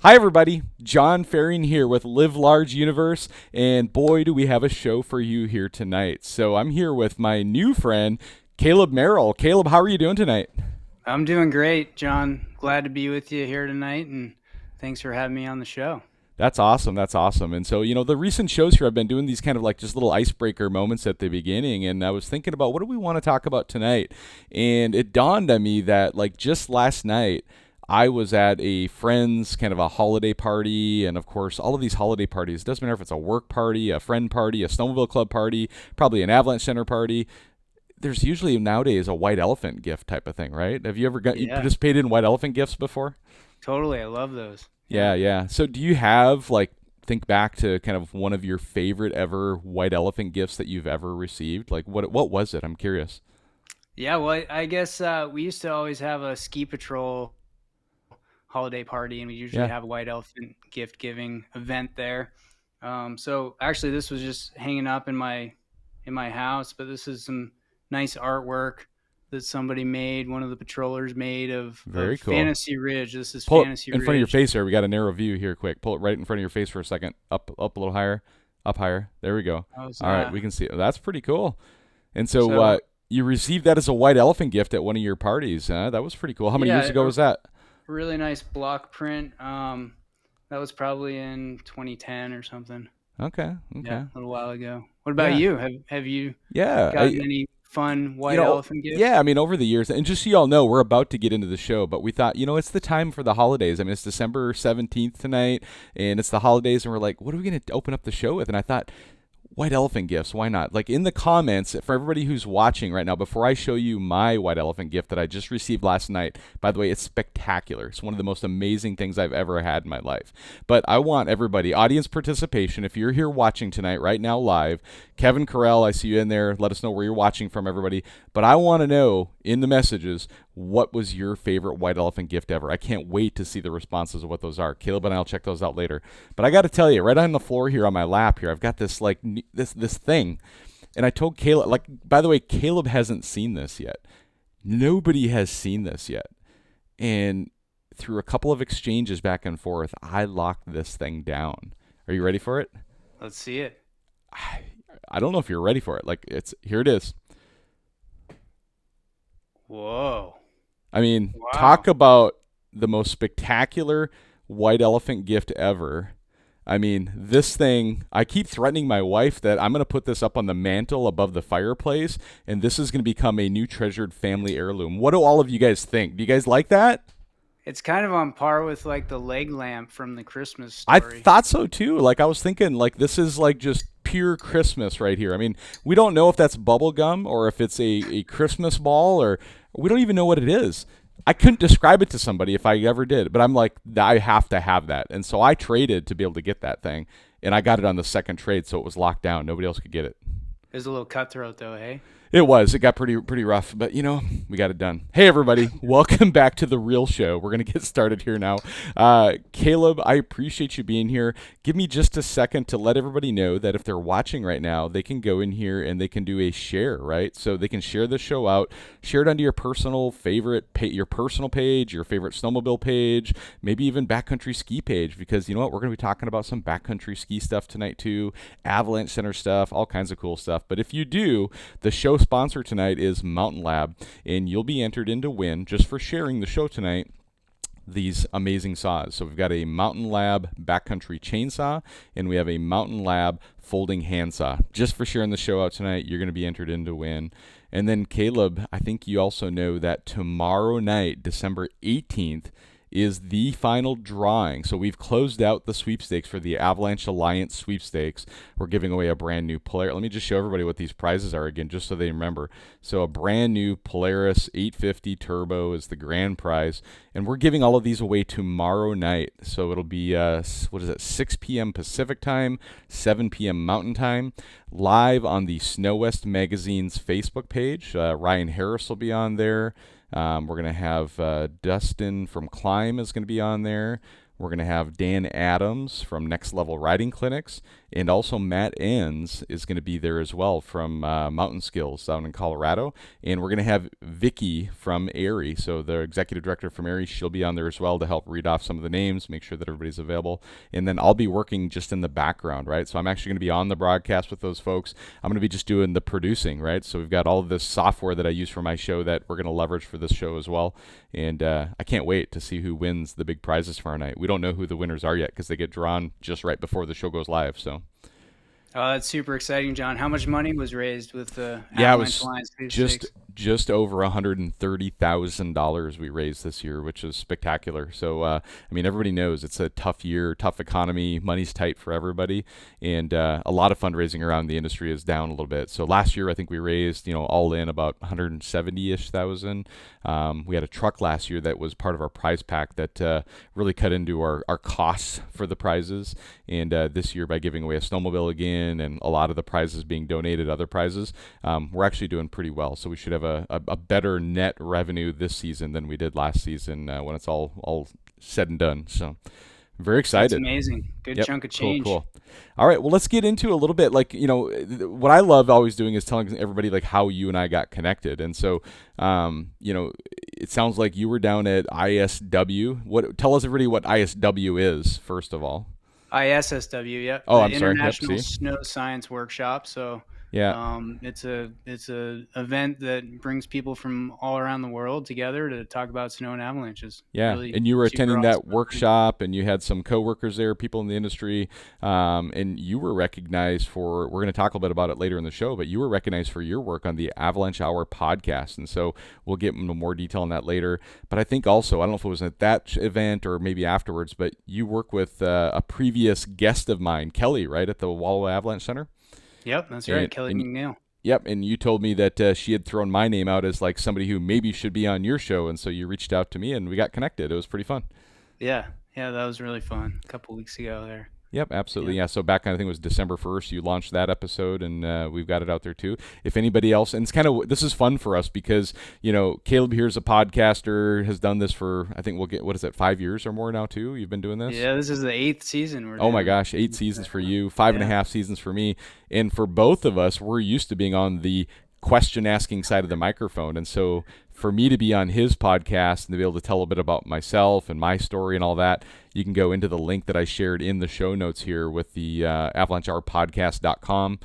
Hi, everybody. John Faring here with LiveLARGEUniverse, and boy, do we have a show for you here tonight. So I'm here with my new friend, Caleb Merrill. Caleb, how are you doing tonight? I'm doing great, John. Glad to be with you here tonight, and thanks for having me on the show. That's awesome. That's awesome. And so, the recent shows here, I've been doing these kind of like just little icebreaker moments at the beginning. And I was thinking about what do we want to talk about tonight? And it dawned on me that, like, just last night, I was at a friend's kind of a holiday party. And of course, all of these holiday parties, it doesn't matter if it's a work party, a friend party, a snowmobile club party, probably an Avalanche Center party. There's usually nowadays a white elephant gift type of thing, right? Have you ever you Yeah, participated in white elephant gifts before? totally. I love those. Yeah, Yeah. yeah. So do you have like think back to kind of one of your favorite ever white elephant gifts that you've ever received? Like what was it? I'm curious. Yeah, well, I guess we used to always have a ski patrol holiday party, and we usually Yeah. have a white elephant gift giving event there. So actually, this was just hanging up in my house, but this is some nice artwork that somebody made. One of the patrollers made of Very cool. Fantasy Ridge. This is Pull it Fantasy in front of your Ridge. face here. We got a narrow view here quick. Pull it right in front of your face for a second. Up a little higher. Up higher. There we go. I was, All right, we can see it. That's pretty cool. And so so you received that as a white elephant gift at one of your parties. That was pretty cool. How many years yeah, ago was that? really nice block print. That was probably in 2010 or something. Okay. Yeah, Okay. a little while ago. What about Yeah. you? Have you Yeah. gotten any fun You white know, elephant yeah, gifts? I mean, over the years, and just so y'all know, we're about to get into the show, but we thought, it's the time for the holidays. I mean, it's December 17th tonight, and it's the holidays, and we're like, what are we going to open up the show with? And I thought, white elephant gifts, why not? Like in the comments, for everybody who's watching right now, before I show you my white elephant gift that I just received last night, by the way, it's spectacular. It's one of the most amazing things I've ever had in my life. But I want everybody, audience participation, if you're here watching tonight, right now, live, Kevin Carell, I see you in there. Let us know where you're watching from, everybody. But I want to know in the messages, what was your favorite white elephant gift ever? I can't wait to see the responses of what those are. Caleb and I'll check those out later. But I got to tell you, right on the floor here on my lap here, I've got this like this thing, and I told Caleb, like, by the way, Caleb hasn't seen this yet. Nobody has seen this yet, and through a couple of exchanges back and forth, I locked this thing down. Are you ready for it? Let's see it. I don't know if you're ready for it. Like it's here it is. Whoa. I mean, talk Wow. about the most spectacular white elephant gift ever. I mean, this thing, I keep threatening my wife that I'm going to put this up on the mantle above the fireplace, and this is going to become a new treasured family heirloom. What do all of you guys think? Do you guys like that? It's kind of on par with like the leg lamp from the Christmas I story. thought so too. Like, I was thinking, like, this is like just pure Christmas right here. I mean, we don't know if that's bubble gum or if it's a Christmas ball, or we don't even know what it is. I couldn't describe it to somebody if I ever did, but I'm like, I have to have that. And so I traded to be able to get that thing, and I got it on the second trade, so it was locked down. Nobody else could get it. It was a little cutthroat though, hey? It was. It got pretty rough, but we got it done. Hey everybody, welcome back to the real show. We're gonna get started here now. Caleb, I appreciate you being here. Give me just a second to let everybody know that if they're watching right now, they can go in here and they can do a share, right? So they can share the show out, share it onto your personal favorite, your personal page, your favorite snowmobile page, maybe even backcountry ski page, because you know what? We're gonna be talking about some backcountry ski stuff tonight too, Avalanche Center stuff, all kinds of cool stuff. But if you do, the show sponsor tonight is Mountain Lab, and you'll be entered in to win just for sharing the show tonight these amazing saws. So we've got a Mountain Lab backcountry chainsaw, and we have a Mountain Lab folding handsaw. Just for sharing the show out tonight, you're going to be entered in to win. And then Caleb, I think you also know that tomorrow night, December 18th, is the final drawing. So we've closed out the sweepstakes for the Avalanche Alliance sweepstakes. We're giving away a brand new Polaris. Let me just show everybody what these prizes are again, just so they remember. So a brand new Polaris 850 Turbo is the grand prize, and we're giving all of these away tomorrow night. So it'll be 6 p.m. Pacific time, 7 p.m. Mountain time, live on the Snow West Magazine's Facebook page. Ryan Harris will be on there. We're going to have Dustin from Climb is going to be on there. We're going to have Dan Adams from Next Level Riding Clinics, and also Matt Enns is going to be there as well from Mountain Skills down in Colorado. And we're going to have Vicky from Aerie, so the executive director from Aerie, she'll be on there as well to help read off some of the names, make sure that everybody's available. And then I'll be working just in the background, right? So I'm actually going to be on the broadcast with those folks. I'm going to be just doing the producing, right? So we've got all of this software that I use for my show that we're going to leverage for this show as well. And I can't wait to see who wins the big prizes tomorrow night. We don't know who the winners are yet because they get drawn just right before the show goes live. So, that's super exciting, John. How much money was raised with the Avalanche Alliance just over $130,000 we raised this year, which is spectacular. So, I mean, everybody knows it's a tough year, tough economy, money's tight for everybody, and a lot of fundraising around the industry is down a little bit. So last year, I think we raised, all in about 170-ish thousand. We had a truck last year that was part of our prize pack that really cut into our costs for the prizes. And this year, by giving away a snowmobile again and a lot of the prizes being donated, other prizes, we're actually doing pretty well. So we should have a better net revenue this season than we did last season when it's all said and done. So I'm very excited. That's amazing. Good chunk of change. Cool. All right. Well, let's get into a little bit what I love always doing is telling everybody how you and I got connected. And so, it sounds like you were down at ISW. Tell us everybody what ISW is, first of all. ISSW, yep. Oh, I'm sorry. International Snow Science Workshop. So yeah, it's a event that brings people from all around the world together to talk about snow and avalanches. Yeah, really and you were attending that awesome workshop, and you had some coworkers there, people in the industry, and you were recognized for. We're going to talk a little bit about it later in the show, but you were recognized for your work on the Avalanche Hour podcast, and so we'll get into more detail on that later. But I think also, I don't know if it was at that event or maybe afterwards, but you work with a previous guest of mine, Kelly, right at the Wallowa Avalanche Center. Yep, that's right, Kelly McNeil. Yep, and you told me that she had thrown my name out as somebody who maybe should be on your show, and so you reached out to me and we got connected. It was pretty fun. Yeah, that was really fun. A couple weeks ago there. Yep, absolutely. Yeah. So back, I think it was December 1st, you launched that episode, and we've got it out there too. If anybody else, and this is fun for us because, Caleb here's a podcaster, has done this for, I think 5 years or more now too? You've been doing this? Yeah, this is the 8th season. Oh my gosh, 8 seasons for you, 5.5 seasons for me. And for both of us, we're used to being on the question asking side of the microphone. And so for me to be on his podcast and to be able to tell a bit about myself and my story and all that, you can go into the link that I shared in the show notes here with the avalanchehourpodcast.com.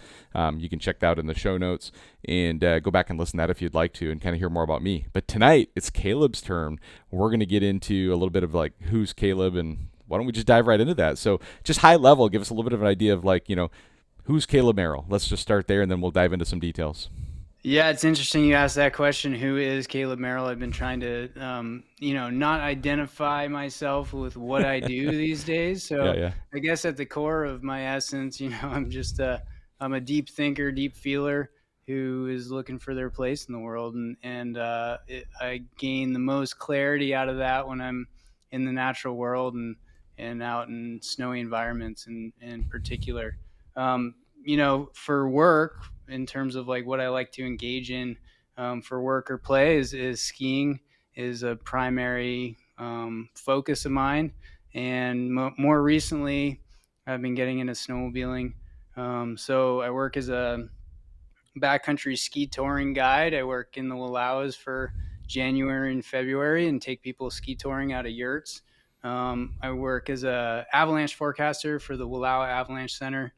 You can check that out in the show notes and go back and listen to that if you'd like to and kind of hear more about me. But tonight, it's Caleb's turn. We're going to get into a little bit of who's Caleb, and why don't we just dive right into that? So just high level, give us a little bit of an idea of who's Caleb Merrill? Let's just start there and then we'll dive into some details. Yeah, it's interesting you asked that question. Who is Caleb Merrill? I've been trying to, not identify myself with what I do these days. So yeah. I guess at the core of my essence, I'm just I'm a deep thinker, deep feeler who is looking for their place in the world. And I gain the most clarity out of that when I'm in the natural world and out in snowy environments in particular. For work, in terms of what I like to engage in for work or play is skiing is a primary focus of mine. And more recently, I've been getting into snowmobiling. So I work as a backcountry ski touring guide. I work in the Wallowas for January and February and take people ski touring out of yurts. I work as a Avalanche Forecaster for the Wallowa Avalanche Center.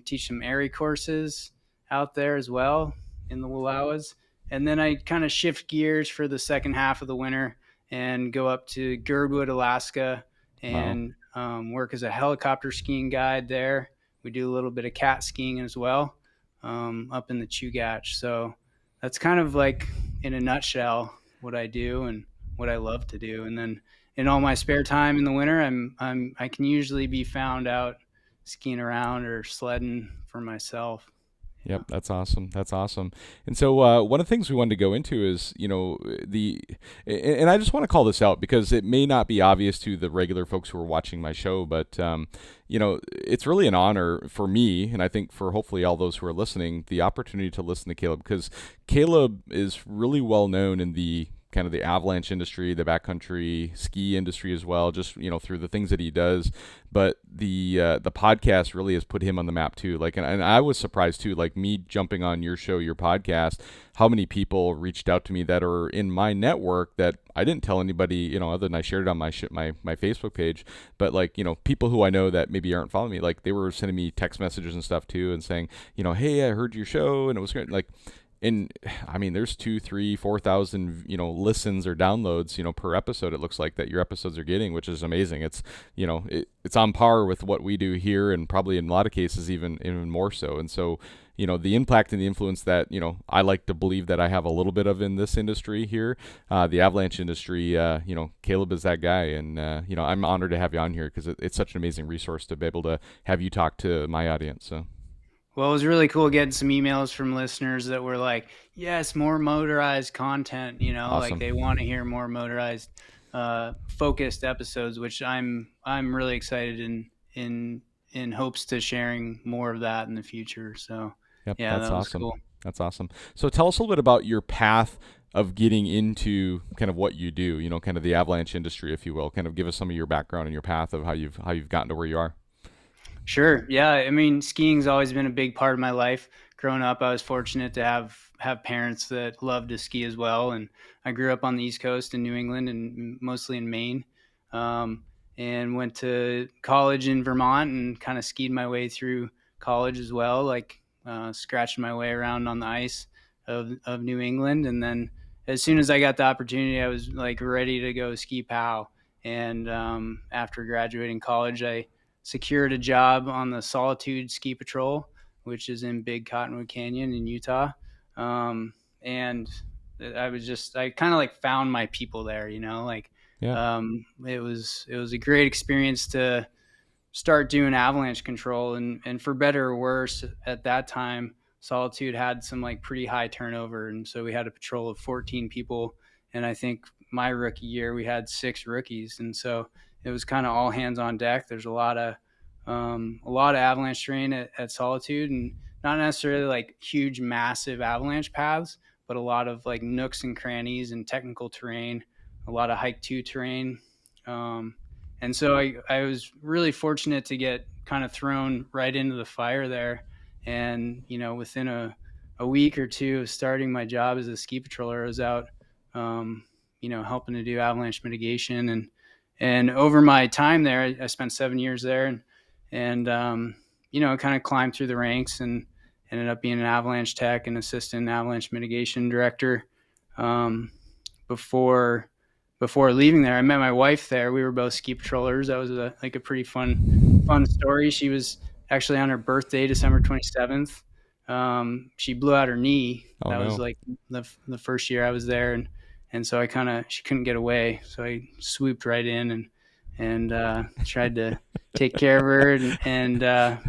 Teach some Aerie courses out there as well in the Wallowas. And then I kind of shift gears for the second half of the winter and go up to Girdwood, Alaska and work as a helicopter skiing guide there. We do a little bit of cat skiing as well up in the Chugach. So that's kind of in a nutshell what I do and what I love to do. And then in all my spare time in the winter, I can usually be found out skiing around or sledding for myself. Yep, that's awesome. And so one of the things we wanted to go into is, and I just want to call this out because it may not be obvious to the regular folks who are watching my show, but, it's really an honor for me, and I think for hopefully all those who are listening, the opportunity to listen to Caleb, because Caleb is really well known in the kind of the avalanche industry, the backcountry ski industry as well, just through the things that he does. But the podcast really has put him on the map too. Like, and I was surprised too, like me jumping on your show, your podcast, how many people reached out to me that are in my network that I didn't tell anybody, other than I shared it on my Facebook page. But like, people who I know that maybe aren't following me, like they were sending me text messages and stuff too, and saying, hey, I heard your show and it was great. Like, and I mean, there's 2, 3, 4,000, listens or downloads, per episode. It looks like that your episodes are getting, which is amazing. It's, it's on par with what we do here, and probably in a lot of cases even more so. And so, the impact and the influence that, I like to believe that I have a little bit of in this industry here, the avalanche industry, Caleb is that guy. And, I'm honored to have you on here because it's such an amazing resource to be able to have you talk to my audience. So. Well, it was really cool getting some emails from listeners that were like, yes, more motorized content, Awesome. Like they want to hear more motorized focused episodes, which I'm really excited in hopes to sharing more of that in the future. So Yep, yeah, that's that was awesome. cool. That's awesome. So tell us a little bit about your path of getting into kind of what you do, kind of the avalanche industry, if you will. Kind of give us some of your background and your path of how you've gotten to where you are. Sure. Yeah. I mean, skiing's always been a big part of my life. Growing up, I was fortunate to have parents that loved to ski as well. And I grew up on the East Coast in New England and mostly in Maine. And went to college in Vermont and kind of skied my way through college as well, like scratching my way around on the ice of New England. And then as soon as I got the opportunity, I was like ready to go ski POW. And after graduating college, I secured a job on the Solitude Ski Patrol, which is in Big Cottonwood Canyon in Utah. And I kind of like found my people there, Yeah. it was a great experience to start doing avalanche control, and for better or worse at that time, Solitude had some like pretty high turnover. And so we had a patrol of 14 people. And I think my rookie year, we had 6 rookies. And so it was kind of all hands on deck. There's a lot of avalanche terrain at Solitude, and not necessarily like huge, massive avalanche paths, but a lot of like nooks and crannies and technical terrain, a lot of hike to terrain. And so I was really fortunate to get kind of thrown right into the fire there. And, within a week or two of starting my job as a ski patroller, I was out, helping to do avalanche mitigation. And over my time there, I spent 7 years there, and kind of climbed through the ranks and ended up being an avalanche tech and assistant avalanche mitigation director. Before leaving there, I met my wife there. We were both ski patrollers. That was a pretty fun story. She was actually on her birthday, December 27th. She blew out her knee. Oh, that no. was like the first year I was there. And so she couldn't get away. So I swooped right in and tried to take care of her and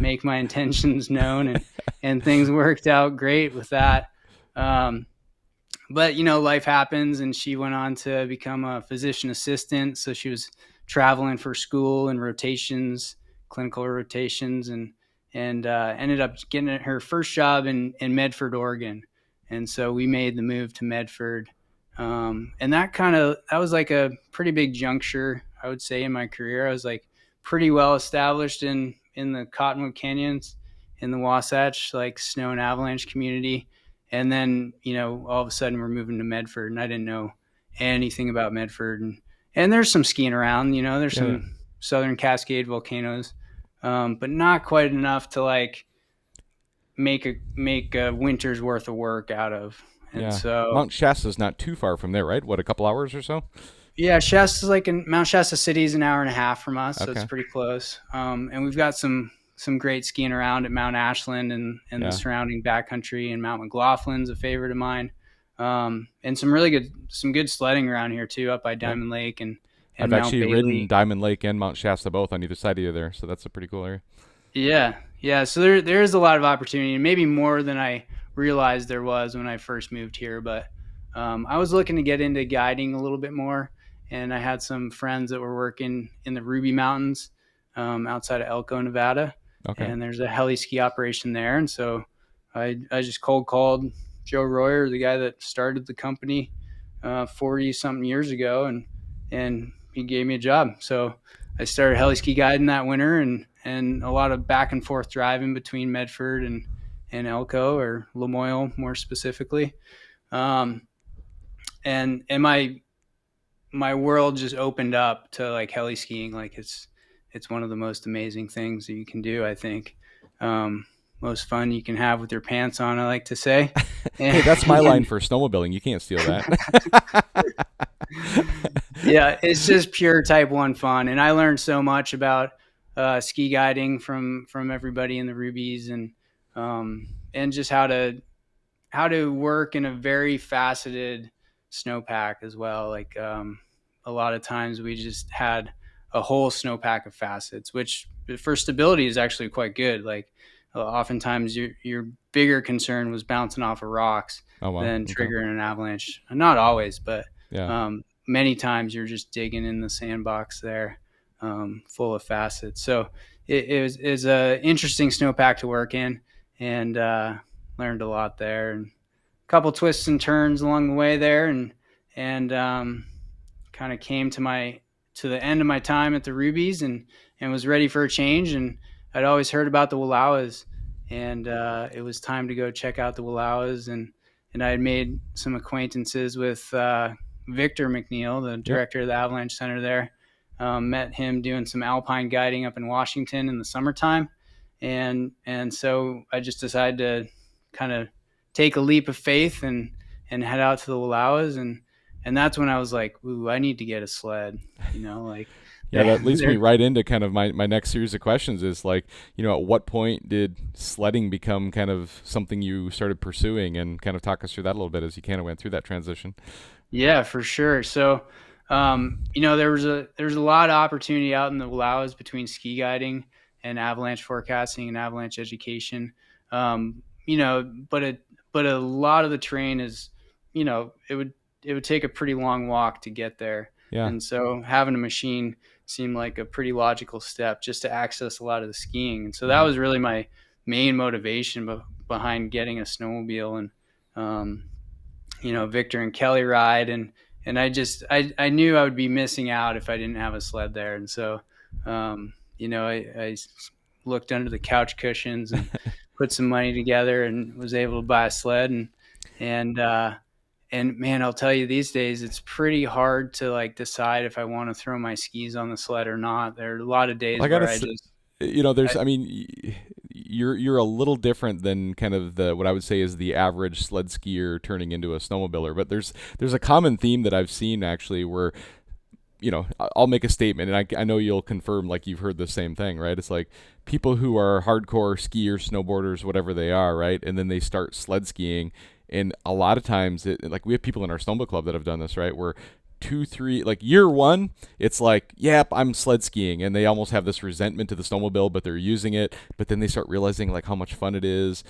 make my intentions known, and things worked out great with that. But life happens, and she went on to become a physician assistant. So she was traveling for school and rotations, clinical rotations, and ended up getting her first job in Medford, Oregon. And so we made the move to Medford. And that was like a pretty big juncture, I would say, in my career. I was like pretty well established in the Cottonwood Canyons, in the Wasatch, like snow and avalanche community. And then, all of a sudden we're moving to Medford, and I didn't know anything about Medford. And there's some skiing around, there's some Southern Cascade volcanoes, but not quite enough to like make a winter's worth of work out of. And so Mount Shasta is not too far from there, right? What, a couple hours or so? Yeah, Shasta's Mount Shasta City is an hour and a half from us, so Okay. it's pretty close. And we've got some great skiing around at Mount Ashland and the surrounding backcountry, and Mount McLaughlin's a favorite of mine. And some good sledding around here too, up by Diamond Lake and I've Mount actually Bailey. ridden Diamond Lake and Mount Shasta both on either side of you there, so that's a pretty cool area. Yeah. So there is a lot of opportunity, and maybe more than I realized there was when I first moved here. But I was looking to get into guiding a little bit more, and I had some friends that were working in the Ruby Mountains outside of Elko, Nevada. Okay. And there's a Heli-Ski operation there. And so I just cold called Joe Royer, the guy that started the company, 40 something years ago, and he gave me a job. So I started heli-ski guiding that winter, and a lot of back and forth driving between Medford and Elko, or Lamoille more specifically. And my world just opened up to like heli skiing. Like it's one of the most amazing things that you can do, I think. Most fun you can have with your pants on, I like to say. Hey, that's my line for snowmobiling. You can't steal that. Yeah, it's just pure type 1 fun. And I learned so much about ski guiding from everybody in the Rubies, and just how to work in a very faceted snowpack as well. Like a lot of times we just had a whole snowpack of facets, which for stability is actually quite good. Like oftentimes your bigger concern was bouncing off of rocks than triggering an avalanche. Not always, but many times you're just digging in the sandbox there, full of facets. So it was a interesting snowpack to work in, and learned a lot there, and a couple twists and turns along the way there, and kind of came to the end of my time at the Rubies, and was ready for a change. And I'd always heard about the Wallowas, and it was time to go check out the Wallowas, and I had made some acquaintances with Victor McNeil, the director of the Avalanche Center there. Met him doing some alpine guiding up in Washington in the summertime, and so I just decided to kind of take a leap of faith and head out to the Wallowas, and that's when I was like, ooh, I need to get a sled, like. Yeah, that leads me right into kind of my next series of questions is like, at what point did sledding become kind of something you started pursuing, and kind of talk us through that a little bit as you kind of went through that transition. Yeah, for sure. So, there was a lot of opportunity out in the Wallowas between ski guiding and avalanche forecasting and avalanche education. But a lot of the terrain is, it would take a pretty long walk to get there. Yeah. And so having a machine seemed like a pretty logical step just to access a lot of the skiing. And so that was really my main motivation behind getting a snowmobile. And, Victor and Kelly ride. And I knew I would be missing out if I didn't have a sled there. And so, I looked under the couch cushions and put some money together and was able to buy a sled. And man, I'll tell you, these days it's pretty hard to like decide if I want to throw my skis on the sled or not. There are a lot of days where you're a little different than kind of what I would say is the average sled skier turning into a snowmobiler. But there's a common theme that I've seen actually where, I'll make a statement, and I know you'll confirm, like you've heard the same thing, right? It's like people who are hardcore skiers, snowboarders, whatever they are, right? And then they start sled skiing. And a lot of times, like we have people in our snowmobile club that have done this, right? Where 2, 3, like year one, it's like, yep, I'm sled skiing. And they almost have this resentment to the snowmobile, but they're using it. But then they start realizing like how much fun it is.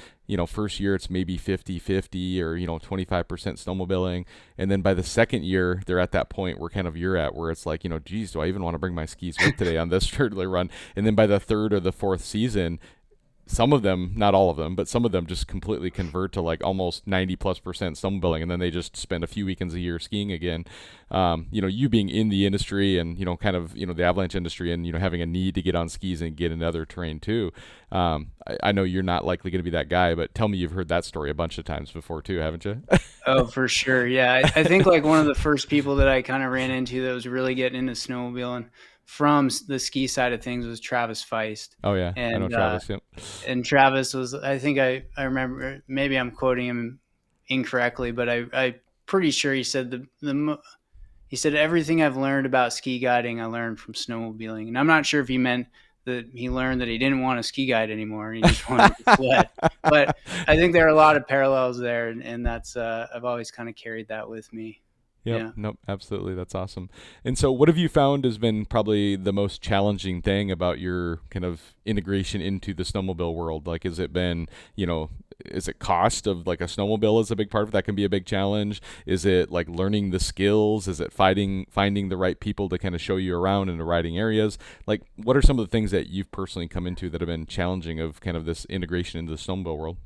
First year it's maybe 50-50 or, 25% snowmobiling. And then by the second year, they're at that point where kind of you're at, where it's like, geez, do I even want to bring my skis with today on this turtler run? And then by the third or the fourth season, some of them, not all of them, but some of them just completely convert to like almost 90+% snowmobiling, and then they just spend a few weekends a year skiing again. You being in the industry and, kind of, the avalanche industry and, having a need to get on skis and get in other terrain too. I know you're not likely going to be that guy, but tell me you've heard that story a bunch of times before too, haven't you? Oh, for sure. Yeah. I think like one of the first people that I kind of ran into that was really getting into snowmobiling from the ski side of things was Travis Feist. Oh yeah, and, I know Travis. Yep. And Travis was, I think I remember, maybe I'm quoting him incorrectly, but I pretty sure he said he said everything I've learned about ski guiding I learned from snowmobiling, and I'm not sure if he meant that he learned that he didn't want to ski guide anymore. He just wanted to sled. But I think there are a lot of parallels there, and that's I've always kind of carried that with me. Yep. Yeah. Nope. Absolutely. That's awesome. And so what have you found has been probably the most challenging thing about your kind of integration into the snowmobile world? Like, has it been, is it cost of like a snowmobile is a big part of it? That can be a big challenge. Is it like learning the skills? Is it finding the right people to kind of show you around in the riding areas? Like, what are some of the things that you've personally come into that have been challenging of kind of this integration into the snowmobile world?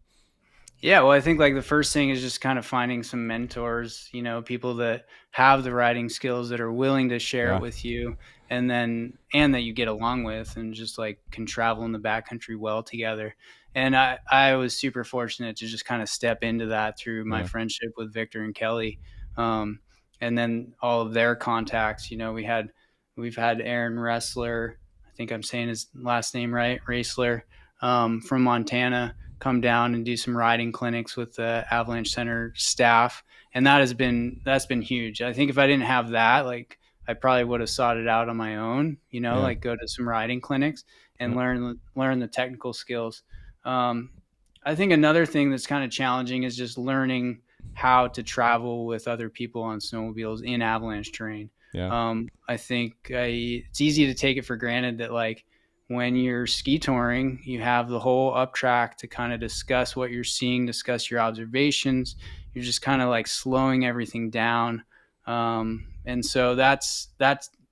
Yeah, well, I think like the first thing is just kind of finding some mentors, people that have the writing skills that are willing to share it Yeah. with you, and that you get along with, and just like can travel in the backcountry well together. And I was super fortunate to just kind of step into that through my Yeah. friendship with Victor and Kelly, um, and then all of their contacts. We've had Aaron Ressler, I think I'm saying his last name right, Racler, from Montana, come down and do some riding clinics with the Avalanche Center staff, and that's been huge. I think if I didn't have that, like I probably would have sought it out on my own. Yeah. Like go to some riding clinics and Yep. learn the technical skills. Um, I think another thing that's kind of challenging is just learning how to travel with other people on snowmobiles in avalanche terrain. Yeah. I think it's easy to take it for granted that like when you're ski touring, you have the whole up track to kind of discuss what you're seeing, discuss your observations. You're just kind of like slowing everything down. And so that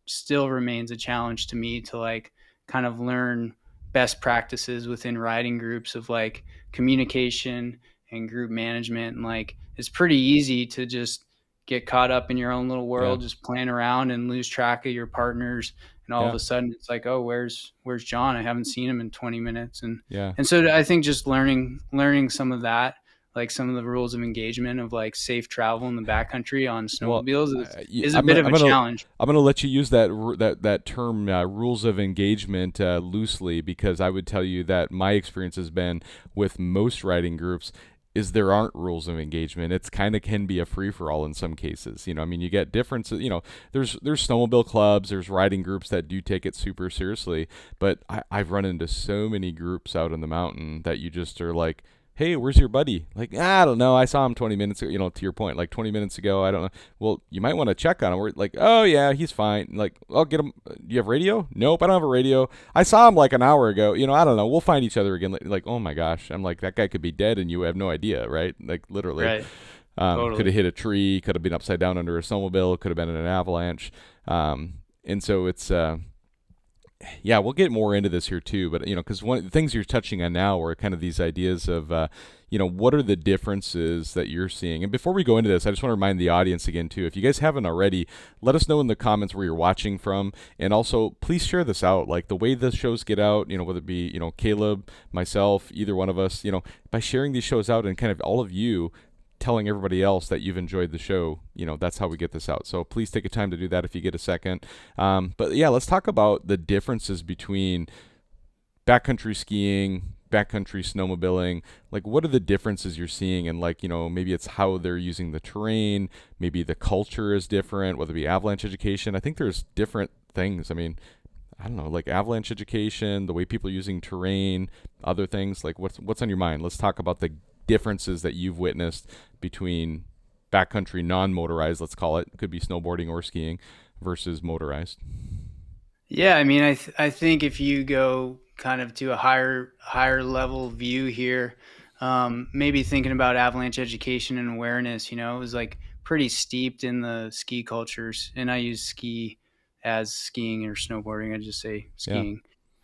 still remains a challenge to me to like kind of learn best practices within riding groups of like communication and group management. And like it's pretty easy to just get caught up in your own little Yeah. world, just playing around and lose track of your partners, and all of Yeah. a sudden it's like, oh, where's John? I haven't seen him in 20 minutes. and Yeah. and so I think just learning some of that, like some of the rules of engagement of like safe travel in the backcountry on Well, snowmobiles is a I'm bit gonna, of a challenge. I'm gonna let you use that term, rules of engagement, loosely, because I would tell you that my experience has been with most writing groups is there aren't rules of engagement. It's kind of can be a free for all in some cases. I mean, you get differences. There's snowmobile clubs, there's riding groups that do take it super seriously, but I've run into so many groups out in the mountain that you just are like, hey, where's your buddy? Like, I don't know. I saw him 20 minutes ago, to your point, like 20 minutes ago. I don't know. Well, you might want to check on him. We're like, oh, yeah, he's fine. Like, I'll get him. Do you have radio? Nope, I don't have a radio. I saw him like an hour ago. I don't know. We'll find each other again. Like, oh my gosh. I'm like, that guy could be dead and you have no idea, right? Like, literally. Right. Could have Totally. hit a tree, could have been upside down under a snowmobile, could have been in an avalanche. And so it's, yeah, we'll get more into this here too, but because one of the things you're touching on now are kind of these ideas of, what are the differences that you're seeing. And before we go into this, I just want to remind the audience again too, if you guys haven't already, let us know in the comments where you're watching from, and also please share this out. Like the way the shows get out, whether it be Caleb, myself, either one of us, by sharing these shows out and kind of all of you telling everybody else that you've enjoyed the show, that's how we get this out. So please take a time to do that if you get a second. But yeah, let's talk about the differences between backcountry skiing, backcountry snowmobiling. Like, what are the differences you're seeing? And like, maybe it's how they're using the terrain. Maybe the culture is different, whether it be avalanche education. I think there's different things. I mean, I don't know, like avalanche education, the way people are using terrain, other things. Like, what's on your mind? Let's talk about the differences that you've witnessed between backcountry non-motorized, let's call it, could be snowboarding or skiing, versus motorized. Yeah, I mean, I think if you go kind of to a higher level view here, maybe thinking about avalanche education and awareness, it was like pretty steeped in the ski cultures, and I use ski as skiing or snowboarding. I just say Yeah.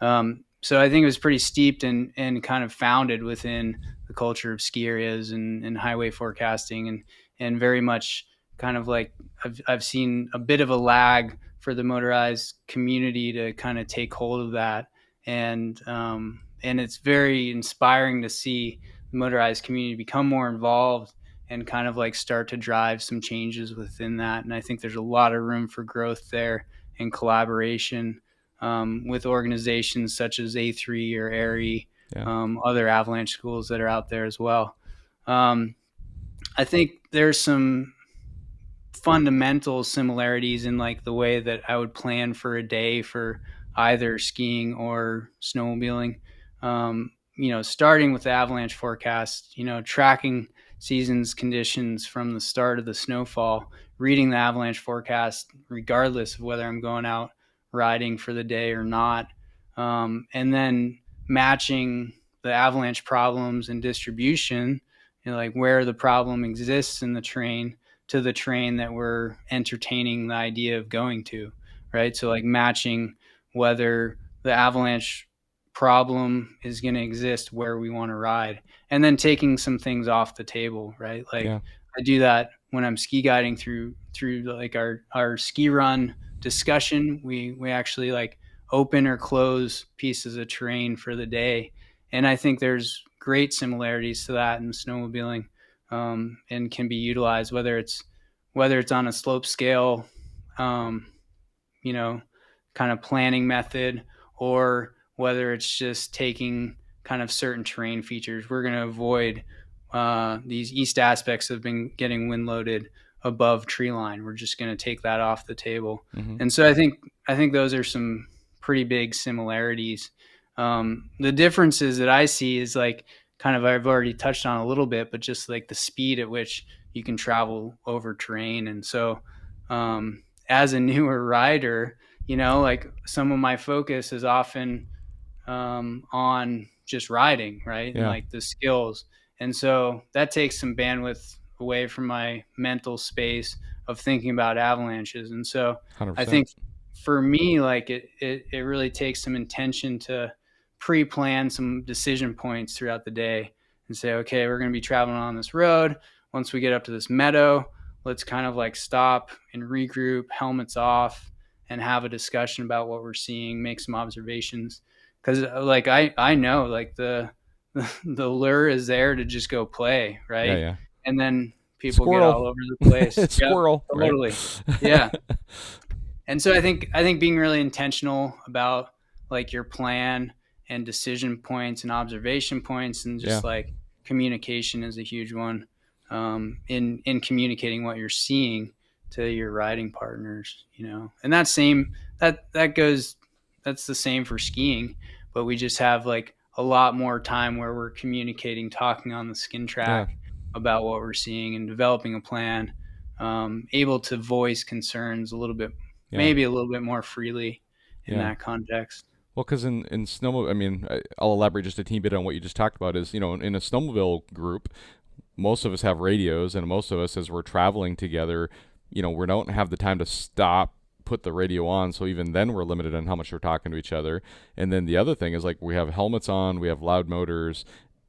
skiing. So I think it was pretty steeped and kind of founded within the culture of ski areas and highway forecasting, and very much kind of like I've seen a bit of a lag for the motorized community to kind of take hold of that, and it's very inspiring to see the motorized community become more involved and kind of like start to drive some changes within that. And I think there's a lot of room for growth there and collaboration, with organizations such as A3 or ARI, Yeah. other avalanche schools that are out there as well. Um, I think there's some fundamental similarities in like the way that I would plan for a day for either skiing or snowmobiling. Starting with the avalanche forecast, tracking season's conditions from the start of the snowfall, reading the avalanche forecast regardless of whether I'm going out riding for the day or not, and then matching the avalanche problems and distribution, like where the problem exists in the terrain, to the terrain that we're entertaining the idea of going to, right? So like matching whether the avalanche problem is going to exist where we want to ride, and then taking some things off the table, right? Like Yeah. I do that when I'm ski guiding through like our ski run discussion. We actually like open or close pieces of terrain for the day, and I think there's great similarities to that in snowmobiling, and can be utilized whether it's on a slope scale, um, you know, kind of planning method, or whether it's just taking kind of certain terrain features. We're going to avoid these east aspects of been getting wind loaded above tree line. We're just going to take that off the table. Mm-hmm. And so I think those are some pretty big similarities. The differences that I see is like kind of, I've already touched on a little bit, but just like the speed at which you can travel over terrain. And so as a newer rider, like some of my focus is often on just riding, right? And Yeah. like the skills. And so that takes some bandwidth away from my mental space of thinking about avalanches. And so 100%. I think for me, like it really takes some intention to pre-plan some decision points throughout the day and say, okay, we're going to be traveling on this road. Once we get up to this meadow, let's kind of like stop and regroup, helmets off, and have a discussion about what we're seeing, make some observations. Because like I know like the lure is there to just go play, right? Yeah. And then people Squirrel. get all over the place. Squirrel. Yep, totally. Right? Yeah. And so I think being really intentional about like your plan and decision points and observation points, and just like communication is a huge one, in communicating what you're seeing to your riding partners, and that's the same for skiing, but we just have like a lot more time where we're communicating, talking on the skin track about what we're seeing and developing a plan, able to voice concerns a little bit, maybe a little bit more freely in that context. Well, because in snowmobile, I mean, I'll elaborate just a teeny bit on what you just talked about is, in a snowmobile group, most of us have radios, and most of us, as we're traveling together, we don't have the time to stop, put the radio on, so even then we're limited on how much we're talking to each other. And then the other thing is like we have helmets on, we have loud motors,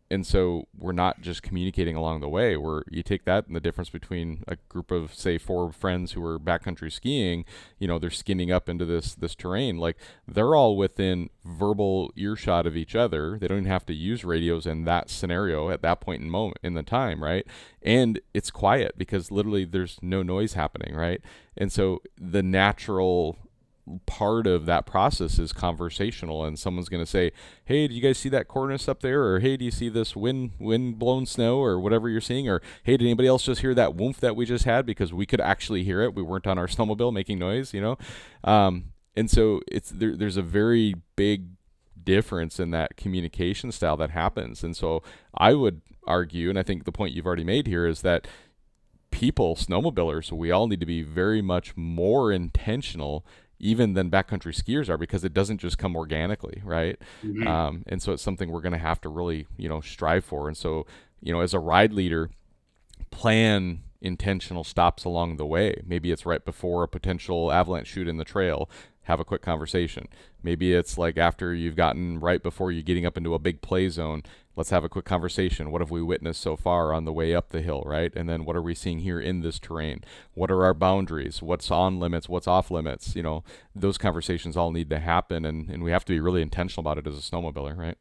and so we're not just communicating along the way. You take that and the difference between a group of, say, 4 friends who are backcountry skiing, they're skinning up into this terrain. Like they're all within verbal earshot of each other. They don't even have to use radios in that scenario at that point in the time, right? And it's quiet because literally there's no noise happening, right? And so the natural part of that process is conversational, and someone's going to say, hey, do you guys see that cornice up there? Or hey, do you see this wind blown snow, or whatever you're seeing? Or hey, did anybody else just hear that woomph that we just had? Because we could actually hear it. We weren't on our snowmobile making noise, and so there's a very big difference in that communication style that happens. And so I would argue, and I think the point you've already made here, is that snowmobilers, we all need to be very much more intentional even than backcountry skiers are, because it doesn't just come organically, right? Mm-hmm. And so it's something we're going to have to really, strive for. And so, as a ride leader, plan intentional stops along the way. Maybe it's right before a potential avalanche chute in the trail. Have a quick conversation. Maybe it's like after you've gotten right before you're getting up into a big play zone. Let's have a quick conversation. What have we witnessed so far on the way up the hill, right? And then what are we seeing here in this terrain? What are our boundaries? What's on limits? What's off limits? Those conversations all need to happen, and we have to be really intentional about it as a snowmobiler, right?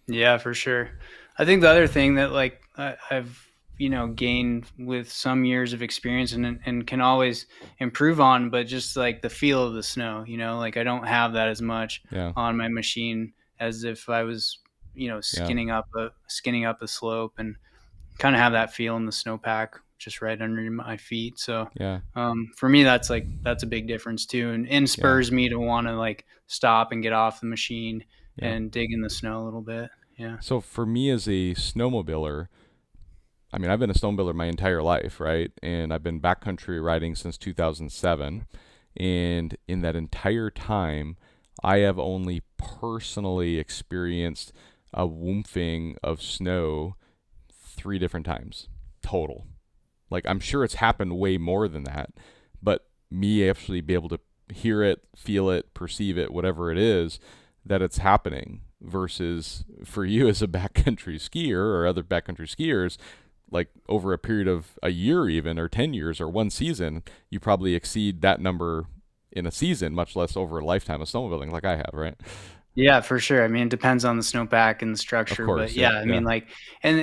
Yeah, for sure. I think the other thing that like I've gained with some years of experience and can always improve on, but just like the feel of the snow, like I don't have that as much on my machine as if I was, skinning up a slope, and kind of have that feel in the snowpack just right under my feet. So for me, that's a big difference too, and spurs me to want to like stop and get off the machine and dig in the snow a little bit. Yeah. So for me as a snowmobiler, I mean, I've been a snowmobiler my entire life, right? And I've been backcountry riding since 2007. And in that entire time, I have only personally experienced a woomphing of snow 3 different times total. Like, I'm sure it's happened way more than that, but me actually be able to hear it, feel it, perceive it, whatever it is, that it's happening versus for you as a backcountry skier or other backcountry skiers, like over a period of a year even or 10 years or one season, you probably exceed that number in a season, much less over a lifetime of snowmobiling like I have, right? Yeah, for sure. I mean, it depends on the snowpack and the Of structure, but course, yeah, yeah, I yeah, mean, like, and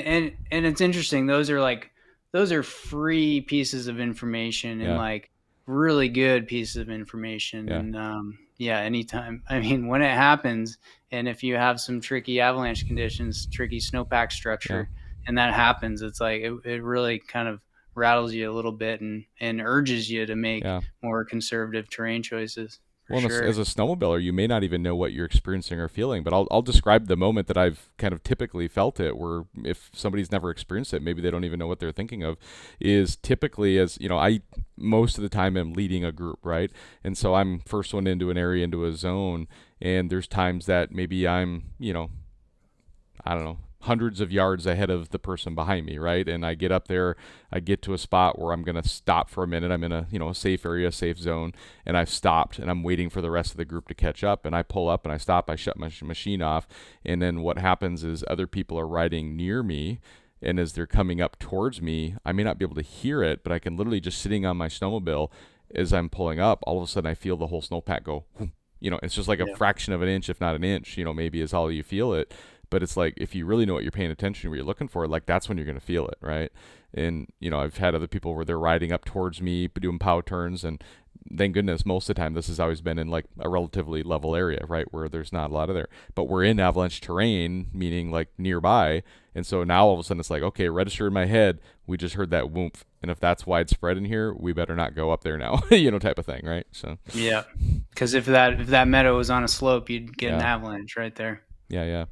it's interesting. Those are free pieces of information and yeah, like really good pieces of information. yeah, And yeah, anytime. I mean, when it happens, and if you have some tricky avalanche conditions, tricky snowpack yeah, structure, and that happens, it's like it really kind of rattles you a little bit and urges you to make yeah. more conservative terrain choices for Well, sure. as a snowmobiler, you may not even know what you're experiencing or feeling, but I'll describe the moment that I've kind of typically felt it, where if somebody's never experienced it, maybe they don't even know what they're thinking of, is typically as, I most of the time am leading a group, right? And so I'm first one into an area, into a zone, and there's times that maybe I'm, I don't know, hundreds of yards ahead of the person behind me, right? And I get up there, I get to a spot where I'm going to stop for a minute. I'm in a, a safe area, safe zone, and I've stopped and I'm waiting for the rest of the group to catch up. And I pull up and I stop, I shut my machine off. And then what happens is other people are riding near me. And as they're coming up towards me, I may not be able to hear it, but I can literally just sitting on my snowmobile as I'm pulling up, all of a sudden I feel the whole snowpack go, it's just like a Yeah. fraction of an inch, if not an inch, maybe is how you feel it. But it's like, if you really know what you're paying attention to, what you're looking for, like that's when you're going to feel it, right? And, I've had other people where they're riding up towards me, doing pow turns. And thank goodness, most of the time, this has always been in like a relatively level area, right? Where there's not a lot of there. But we're in avalanche terrain, meaning like nearby. And so now all of a sudden it's like, okay, register in my head, we just heard that whoomp. And if that's widespread in here, we better not go up there now, type of thing, right? So, Yeah, because if that meadow was on a slope, you'd get an yeah, avalanche right there. yeah, yeah.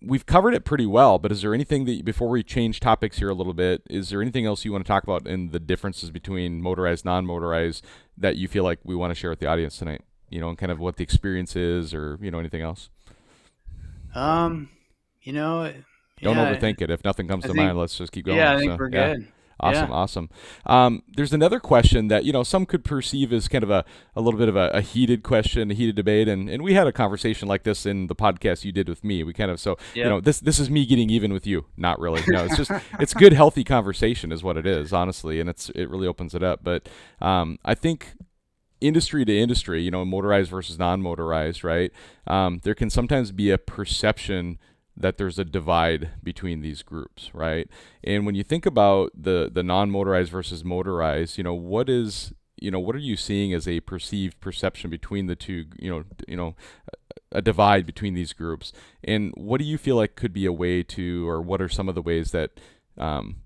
We've covered it pretty well, but is there anything that, before we change topics here a little bit, is there anything else you want to talk about in the differences between motorized, non-motorized that you feel like we want to share with the audience tonight? And kind of what the experience is, or anything else. Um, you know, Don't yeah, overthink it. If nothing comes I to mind, think let's just keep yeah, going. I think So we're yeah. good. Awesome, Yeah. awesome. There's another question that some could perceive as kind of a little bit of a heated question, a heated debate, and we had a conversation like this in the podcast you did with me. We kind of Yep. this is me getting even with you. Not really. No, it's just it's good, healthy conversation is what it is, honestly, and it really opens it up. But I think industry to industry, motorized versus non-motorized, right? There can sometimes be a perception that there's a divide between these groups, right? And when you think about the non-motorized versus motorized, what are you seeing as a perceived perception between the two, a divide between these groups? And what do you feel like could be a way to, or what are some of the ways that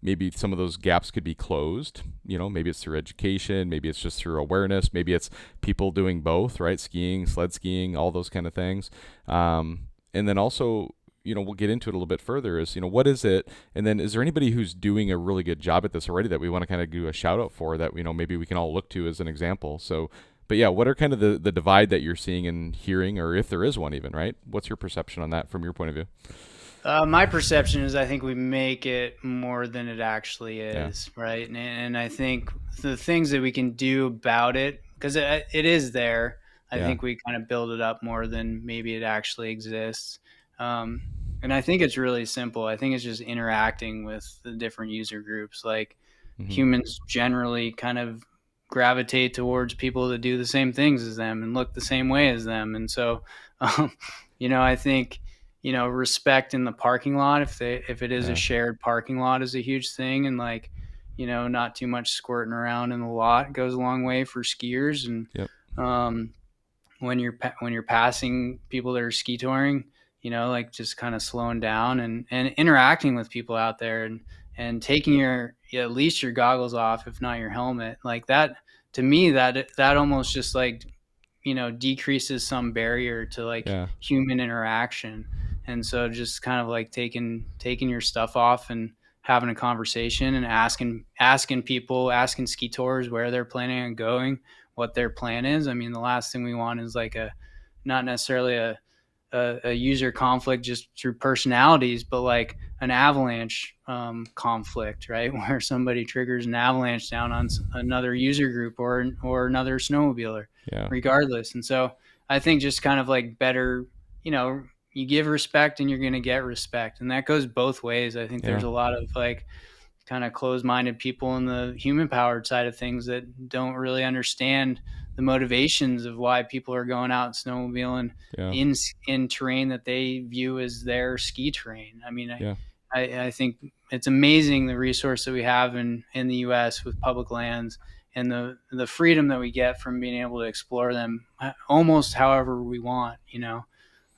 maybe some of those gaps could be closed? Maybe it's through education, maybe it's just through awareness, maybe it's people doing both, right? Skiing, sled skiing, all those kind of things. And then also, we'll get into it a little bit further is, what is it? And then is there anybody who's doing a really good job at this already that we want to kind of do a shout out for that, maybe we can all look to as an example? So, but yeah, what are kind of the divide that you're seeing and hearing, or if there is one even, right? What's your perception on that from your point of view? My perception is I think we make it more than it actually Yeah. is, right? And I think the things that we can do about it, because it is there, I Yeah. think we kind of build it up more than maybe it actually exists. Um, and I think it's really simple. I think it's just interacting with the different user groups. Like Mm-hmm. humans generally kind of gravitate towards people that do the same things as them and look the same way as them. And so, um, I think respect in the parking lot, if it is a Yeah. shared parking lot, is a huge thing. And like not too much squirting around in the lot goes a long way for skiers. And Yep. um, when you're passing people that are ski touring, like just kind of slowing down and interacting with people out there and taking at least your goggles off, if not your helmet, like that. To me, that almost just like decreases some barrier to like Yeah. human interaction. And so just kind of like taking your stuff off and having a conversation and asking people, asking ski tours where they're planning on going, what their plan is. I mean, the last thing we want is like not necessarily a user conflict just through personalities, but like an avalanche conflict, right? Where somebody triggers an avalanche down on another user group or another snowmobiler, Yeah. regardless. And so I think just kind of like better, you give respect and you're going to get respect. And that goes both ways. I think Yeah. there's a lot of like kind of closed-minded people in the human-powered side of things that don't really understand the motivations of why people are going out snowmobiling Yeah. in terrain that they view as their ski terrain. I mean, Yeah. I think it's amazing the resource that we have in the U.S. with public lands and the freedom that we get from being able to explore them almost however we want.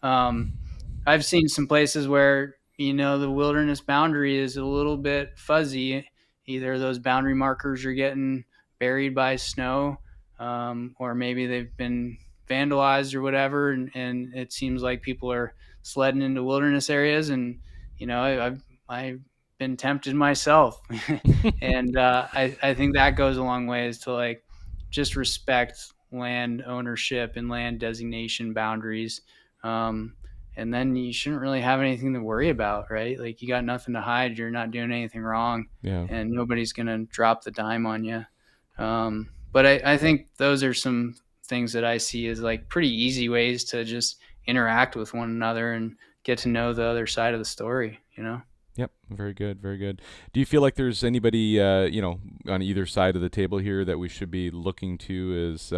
I've seen some places where the wilderness boundary is a little bit fuzzy. Either those boundary markers are getting buried by snow, or maybe they've been vandalized or whatever, and it seems like people are sledding into wilderness areas. And I've been tempted myself, and I think that goes a long ways to like just respect land ownership and land designation boundaries. And then you shouldn't really have anything to worry about, right? Like you got nothing to hide. You're not doing anything wrong, Yeah. and nobody's going to drop the dime on you. But I think those are some things that I see as like pretty easy ways to just interact with one another and get to know the other side of the story, Yep. Very good. Very good. Do you feel like there's anybody, on either side of the table here that we should be looking to as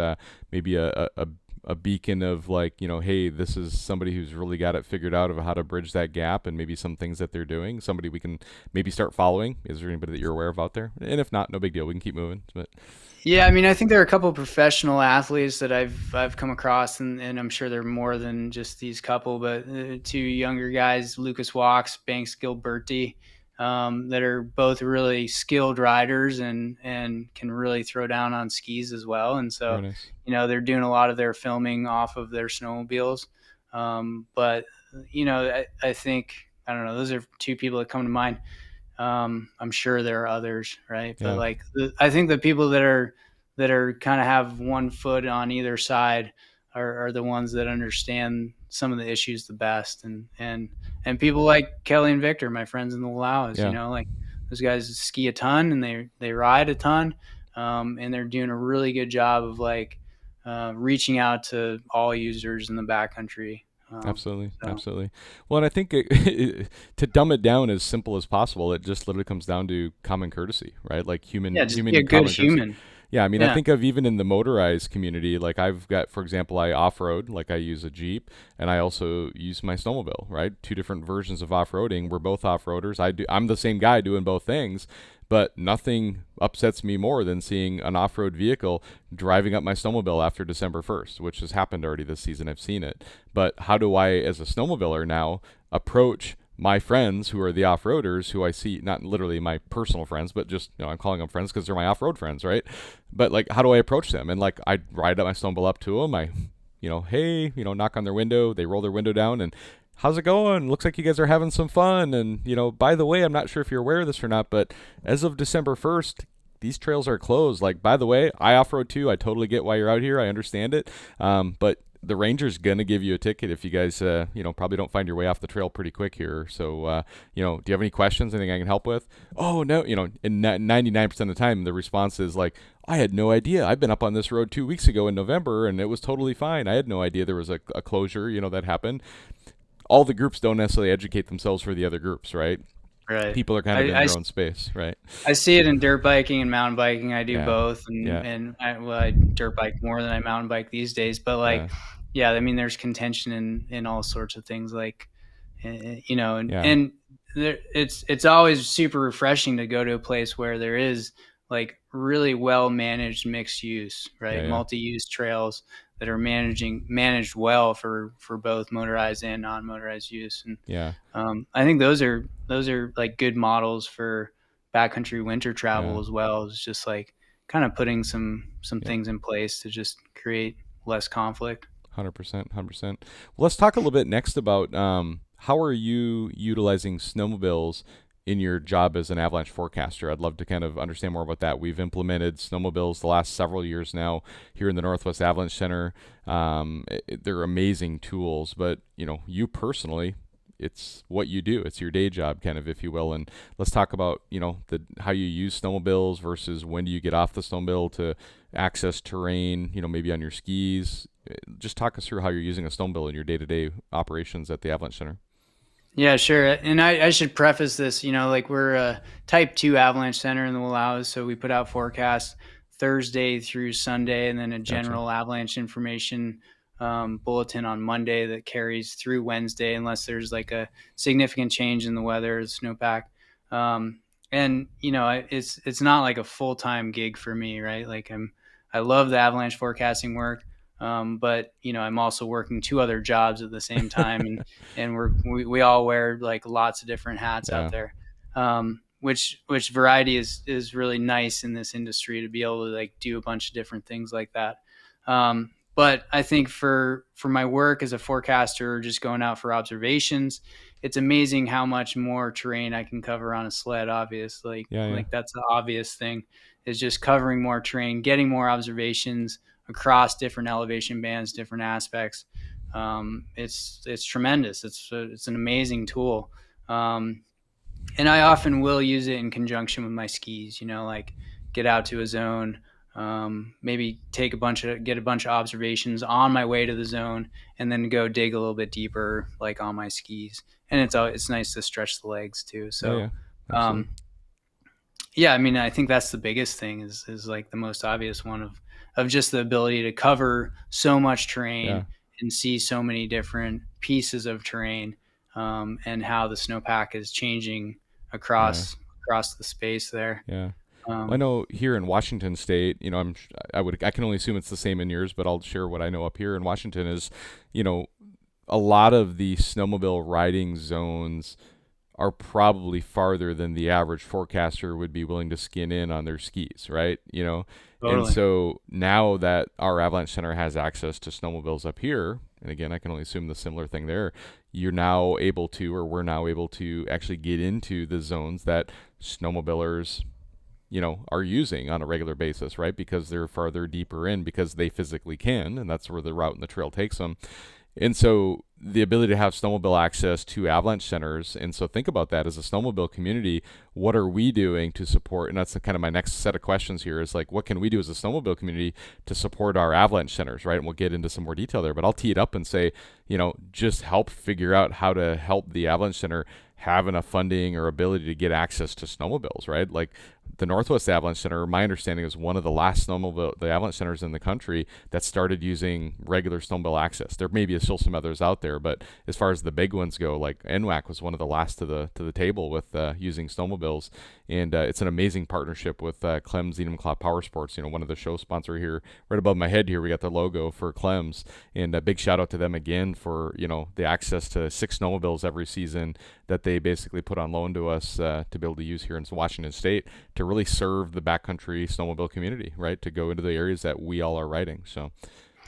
maybe a beacon of like, hey, this is somebody who's really got it figured out of how to bridge that gap and maybe some things that they're doing, somebody we can maybe start following? Is there anybody that you're aware of out there? And if not, no big deal. We can keep moving. But yeah, I mean, I think there are a couple of professional athletes that I've come across, and I'm sure there are more than just these couple, but two younger guys, Lucas Walks, Banks Gilberti, that are both really skilled riders and can really throw down on skis as well. And so, very nice. they're doing a lot of their filming off of their snowmobiles. But I think, I don't know, those are two people that come to mind. I'm sure there are others, right? Yeah. But like, I think the people that are kind of have one foot on either side are the ones that understand some of the issues the best. And people like Kelly and Victor, my friends in the Wallowas, Yeah. like those guys ski a ton and they ride a ton. And they're doing a really good job of like reaching out to all users in the backcountry. Absolutely. Absolutely. Well, and I think to dumb it down as simple as possible, it just literally comes down to common courtesy, right? Like human just human be a good common courtesy. human. Yeah, I mean, Yeah. I think of even in the motorized community, like I've got, for example, I off-road, like I use a Jeep, and I also use my snowmobile, right? Two different versions of off-roading. We're both off-roaders. I'm the same guy doing both things, but nothing upsets me more than seeing an off-road vehicle driving up my snowmobile after December 1st, which has happened already this season. I've seen it. But how do I, as a snowmobiler now, approach my friends who are the off-roaders who I see, not literally my personal friends, but just, I'm calling them friends because they're my off-road friends, right? But like, how do I approach them? And like, I ride up my snowmobile up to them. I, hey, knock on their window. They roll their window down and, how's it going? Looks like you guys are having some fun. And, by the way, I'm not sure if you're aware of this or not, but as of December 1st, these trails are closed. Like, by the way, I off-road too. I totally get why you're out here. I understand it. But the ranger's going to give you a ticket if you guys, probably don't find your way off the trail pretty quick here. So, do you have any questions, anything I can help with? Oh, no, and 99% of the time, the response is like, I had no idea. I've been up on this road 2 weeks ago in November, and it was totally fine. I had no idea there was a closure, that happened. All the groups don't necessarily educate themselves for the other groups, right? Right. People are kind of in their own space, right? I see it in dirt biking and mountain biking. I do both, Yeah. and I dirt bike more than I mountain bike these days. But like, I mean, there's contention in all sorts of things, like, and it's always super refreshing to go to a place where there is like really well managed mixed use, right? Multi-use trails that are managed well for both motorized and non-motorized use. And I think those are like good models for backcountry winter travel as well. It's just like kind of putting some things in place to just create less conflict. 100%. Well, let's talk a little bit next about how are you utilizing snowmobiles in your job as an Avalanche Forecaster. I'd love to kind of understand more about that. We've implemented snowmobiles the last several years now here in the Northwest Avalanche Center. They're amazing tools, but you personally, it's what you do. It's your day job, kind of, if you will. And let's talk about how you use snowmobiles versus when do you get off the snowmobile to access terrain. Maybe on your skis. just talk us through how you're using a snowmobile in your day-to-day operations at the Avalanche Center. Yeah, sure. And I should preface this, like we're a type 2 Avalanche Center in the Wallowas, so we put out forecasts Thursday through Sunday, and then a Gotcha. general avalanche information bulletin on Monday that carries through Wednesday, unless there's like a significant change in the weather, the snowpack. And it's not like a full-time gig for me, right? Like I love the avalanche forecasting work. But I'm also working 2 other jobs at the same time, and we all wear like lots of different hats out Yeah. there. Which variety is really nice in this industry to be able to like do a bunch of different things like that. But I think for my work as a forecaster, just going out for observations, it's amazing how much more terrain I can cover on a sled. Obviously, Yeah. like that's the obvious thing, is just covering more terrain, getting more observations across different elevation bands, different aspects. It's tremendous. It's an amazing tool. And I often will use it in conjunction with my skis, like get out to a zone, maybe get a bunch of observations on my way to the zone, and then go dig a little bit deeper, like on my skis. And it's nice to stretch the legs too. So, Yeah. Absolutely. yeah, I mean, I think that's the biggest thing is like the most obvious one of just the ability to cover so much terrain and see so many different pieces of terrain, and how the snowpack is changing across the space there. Yeah. Well, I know here in Washington State, I can only assume it's the same in yours, but I'll share what I know up here in Washington is, a lot of the snowmobile riding zones are probably farther than the average forecaster would be willing to skin in on their skis, right? And Totally. so now that our Avalanche Center has access to snowmobiles up here, and again, I can only assume the similar thing there, we're now able to actually get into the zones that snowmobilers, are using on a regular basis, right? Because they're farther deeper in because they physically can, and that's where the route and the trail takes them. And so the ability to have snowmobile access to avalanche centers, and so think about that as a snowmobile community. What are we doing to support? And that's kind of my next set of questions here is like, what can we do as a snowmobile community to support our avalanche centers, right? And we'll get into some more detail there, but I'll tee it up and say, just help figure out how to help the avalanche center have enough funding or ability to get access to snowmobiles, right? Like the Northwest Avalanche Center, my understanding is one of the last the avalanche centers in the country that started using regular snowmobile access. There may be still some others out there, but as far as the big ones go, like NWAC was one of the last to the table with using snowmobiles, and it's an amazing partnership with Clem's Enumclaw Power Sports. One of the show sponsor here, right above my head here, we got the logo for Clem's, and a big shout out to them again for the access to 6 snowmobiles every season that they basically put on loan to us to be able to use here in Washington State to really serve the backcountry snowmobile community, right? To go into the areas that we all are riding. So,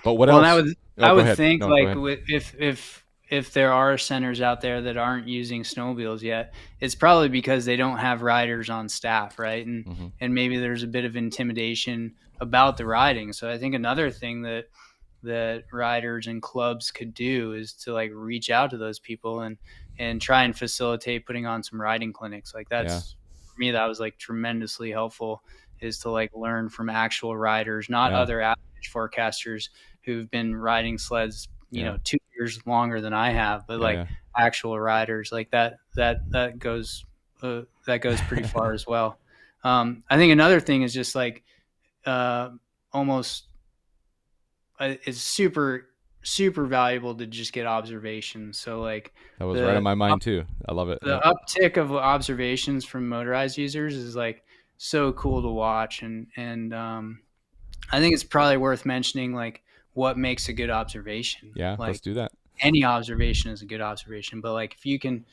but what else? I would Ahead. think No, like if there are centers out there that aren't using snowmobiles yet, it's probably because they don't have riders on staff, right? And maybe there's a bit of intimidation about the riding. So I think another thing that riders and clubs could do is to like reach out to those people and try and facilitate putting on some riding clinics. Like that's for me, that was like tremendously helpful, is to like learn from actual riders, not other avalanche forecasters who've been riding sleds, 2 years longer than I have, but like actual riders like that goes pretty far as well. I think another thing is just like almost it's super valuable to just get observations. So like that was right on my mind too. I love it. The uptick of observations from motorized users is like so cool to watch, and I think it's probably worth mentioning like what makes a good observation. Yeah, like, let's do that. Any observation is a good observation, but like if you can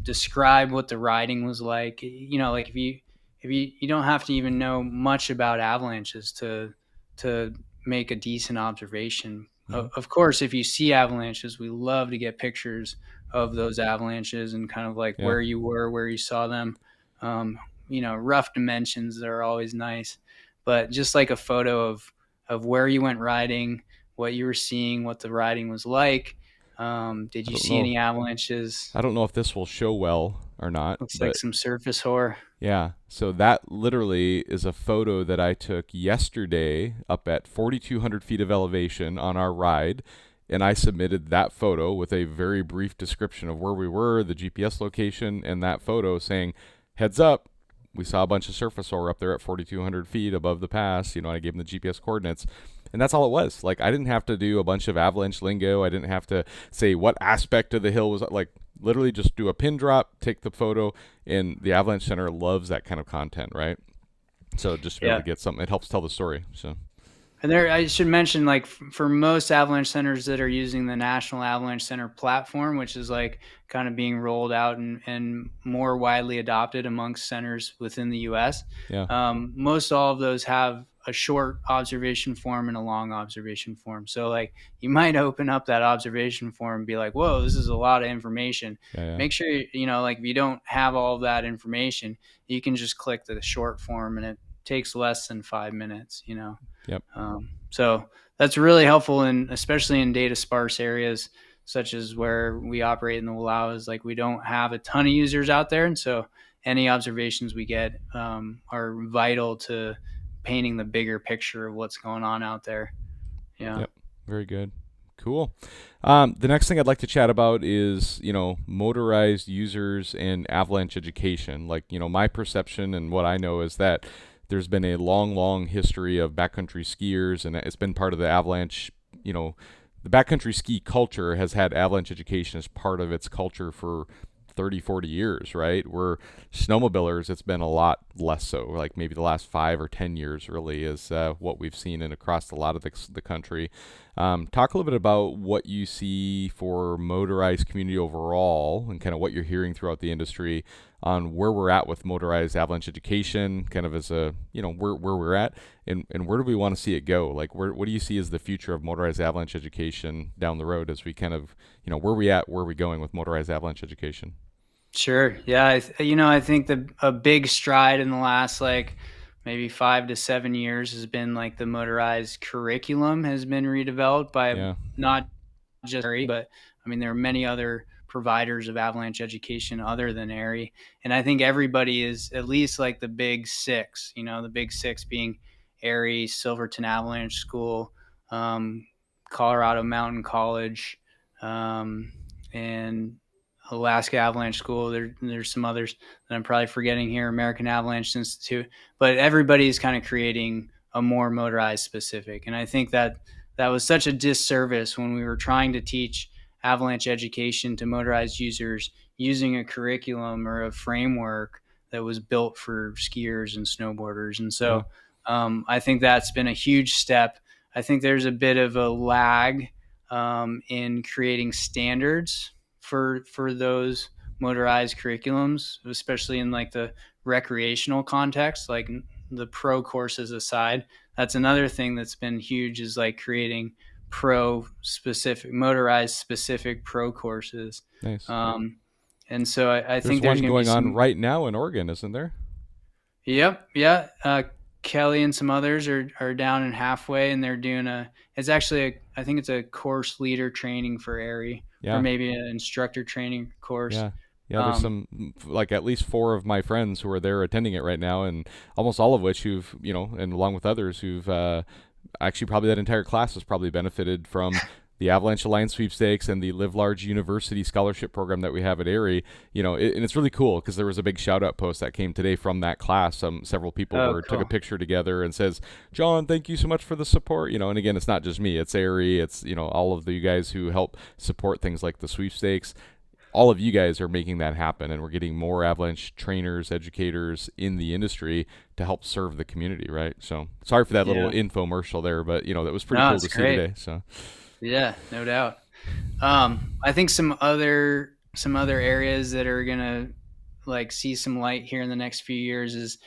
describe what the riding was like, like if you don't have to even know much about avalanches to make a decent observation. Of course, if you see avalanches, we love to get pictures of those avalanches and kind of like where you were, where you saw them. Rough dimensions are always nice, but just like a photo of where you went riding, what you were seeing, what the riding was like, Did I you don't see know. any avalanches? I don't know if this will show well or not, Looks like but some surface horror. yeah. So that literally is a photo that I took yesterday up at 4,200 feet of elevation on our ride. And I submitted that photo with a very brief description of where we were, the GPS location, and that photo saying, heads up, we saw a bunch of surface ore up there at 4,200 feet above the pass. I gave them the GPS coordinates. And that's all it was. Like, I didn't have to do a bunch of avalanche lingo. I didn't have to say what aspect of the hill was like. Literally just do a pin drop, take the photo, and the Avalanche Center loves that kind of content, right? So just to be able Yeah. to get something, it helps tell the story. So And there, I should mention, like for most avalanche centers that are using the National Avalanche Center platform, which is like kind of being rolled out and more widely adopted amongst centers within the U.S. yeah, Most all of those have a short observation form and a long observation form. So like you might open up that observation form and be like, "Whoa, this is a lot of information." yeah. Make sure like if you don't have all of that information, you can just click the short form and it takes less than 5 minutes. Yep. So that's really helpful, especially in data sparse areas such as where we operate in the Wallowas. Like we don't have a ton of users out there, and so any observations we get are vital to painting the bigger picture of what's going on out there. Yeah. Yep. Very good. Cool. The next thing I'd like to chat about is, motorized users and avalanche education. Like, my perception and what I know is that there's been a long, long history of backcountry skiers, and it's been part of the avalanche, the backcountry ski culture has had avalanche education as part of its culture for 30, 40 years, right? We're snowmobilers, it's been a lot less so. Like maybe the last 5 or 10 years really is what we've seen and across a lot of the country. Talk a little bit about what you see for motorized community overall and kind of what you're hearing throughout the industry on where we're at with motorized avalanche education, kind of as a, where we're at and where do we want to see it go? Like, what do you see as the future of motorized avalanche education down the road as we kind of, where are we at, where are we going with motorized avalanche education? Sure. Yeah. I think a big stride in the last like maybe 5 to 7 years has been like the motorized curriculum has been redeveloped by Yeah. not just ARI, but I mean, there are many other providers of avalanche education other than ARI. And I think everybody is at least like the big six, the big six being ARI, Silverton Avalanche School, Colorado Mountain College, and Alaska Avalanche School. There's some others that I'm probably forgetting here, American Avalanche Institute, but everybody's kind of creating a more motorized specific. And I think that was such a disservice when we were trying to teach avalanche education to motorized users using a curriculum or a framework that was built for skiers and snowboarders. And so I think that's been a huge step. I think there's a bit of a lag in creating standards for those motorized curriculums, especially in like the recreational context, like the pro courses aside. That's another thing that's been huge is like creating pro specific motorized specific pro courses. Nice. And so I There's think there's one going to be going on some. right now in Oregon, isn't there? Yep. Yeah. Kelly and some others are down in halfway, and they're doing it's actually I think it's a course leader training for ARI, or Yeah. maybe an instructor training course. Yeah. Yeah, there's some, like at least 4 of my friends who are there attending it right now, and almost all of which who've, and along with others who've, actually probably that entire class has probably benefited from the Avalanche Alliance sweepstakes and the LiveLARGEUniverse scholarship program that we have at ARI. And it's really cool because there was a big shout out post that came today from that class. Several people took a picture together and says, John, thank you so much for the support. And again, it's not just me, it's ARI, it's, all of you guys who help support things like the sweepstakes. All of you guys are making that happen, and we're getting more avalanche trainers, educators in the industry to help serve the community, right? So sorry for that little infomercial there, but that was pretty cool to see today. So yeah, no doubt. I think some other areas that are gonna like see some light here in the next few years is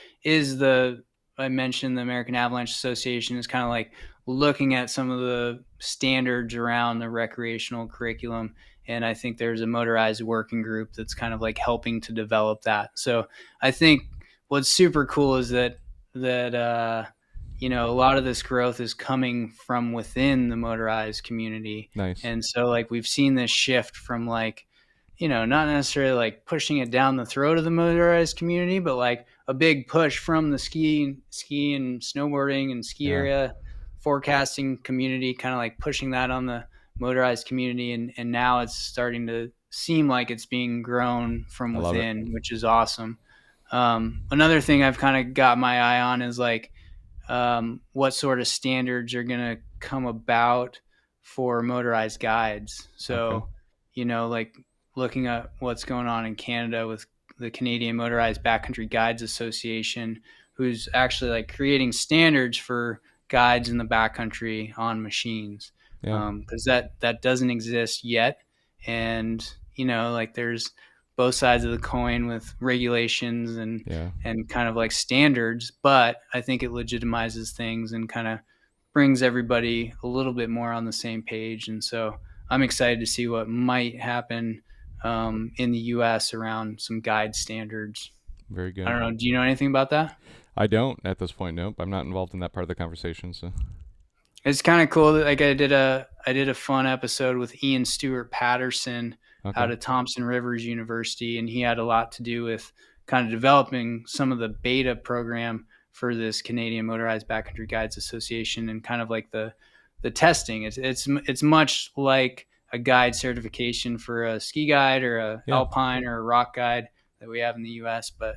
I mentioned the American Avalanche Association is kind of like looking at some of the standards around the recreational curriculum. And I think there's a motorized working group that's kind of like helping to develop that. So I think what's super cool is that you know, a lot of this growth is coming from within the motorized community. Nice. And so like we've seen this shift from like, you know, not necessarily like pushing it down the throat of the motorized community, but like a big push from the ski and snowboarding and ski area forecasting community, kind of like pushing that on the motorized community. And now it's starting to seem like it's being grown from within, which is awesome. Another thing I've kind of got my eye on is like, what sort of standards are going to come about for motorized guides. So, you know, like looking at what's going on in Canada with the Canadian Motorized Backcountry Guides Association, who's actually like creating standards for guides in the backcountry on machines. Because that doesn't exist yet. And, you know, like there's both sides of the coin with regulations and kind of like standards, but I think it legitimizes things and kind of brings everybody a little bit more on the same page. And so I'm excited to see what might happen in the US around some guide standards. Very good. I don't know. Do you know anything about that? I don't at this point. Nope. I'm not involved in that part of the conversation. So it's kind of cool that like I did a fun episode with Ian Stewart Patterson out of Thompson Rivers University, and he had a lot to do with kind of developing some of the beta program for this Canadian Motorized Backcountry Guides Association, and kind of like the testing. It's much like a guide certification for a ski guide or a alpine or a rock guide that we have in the U.S., but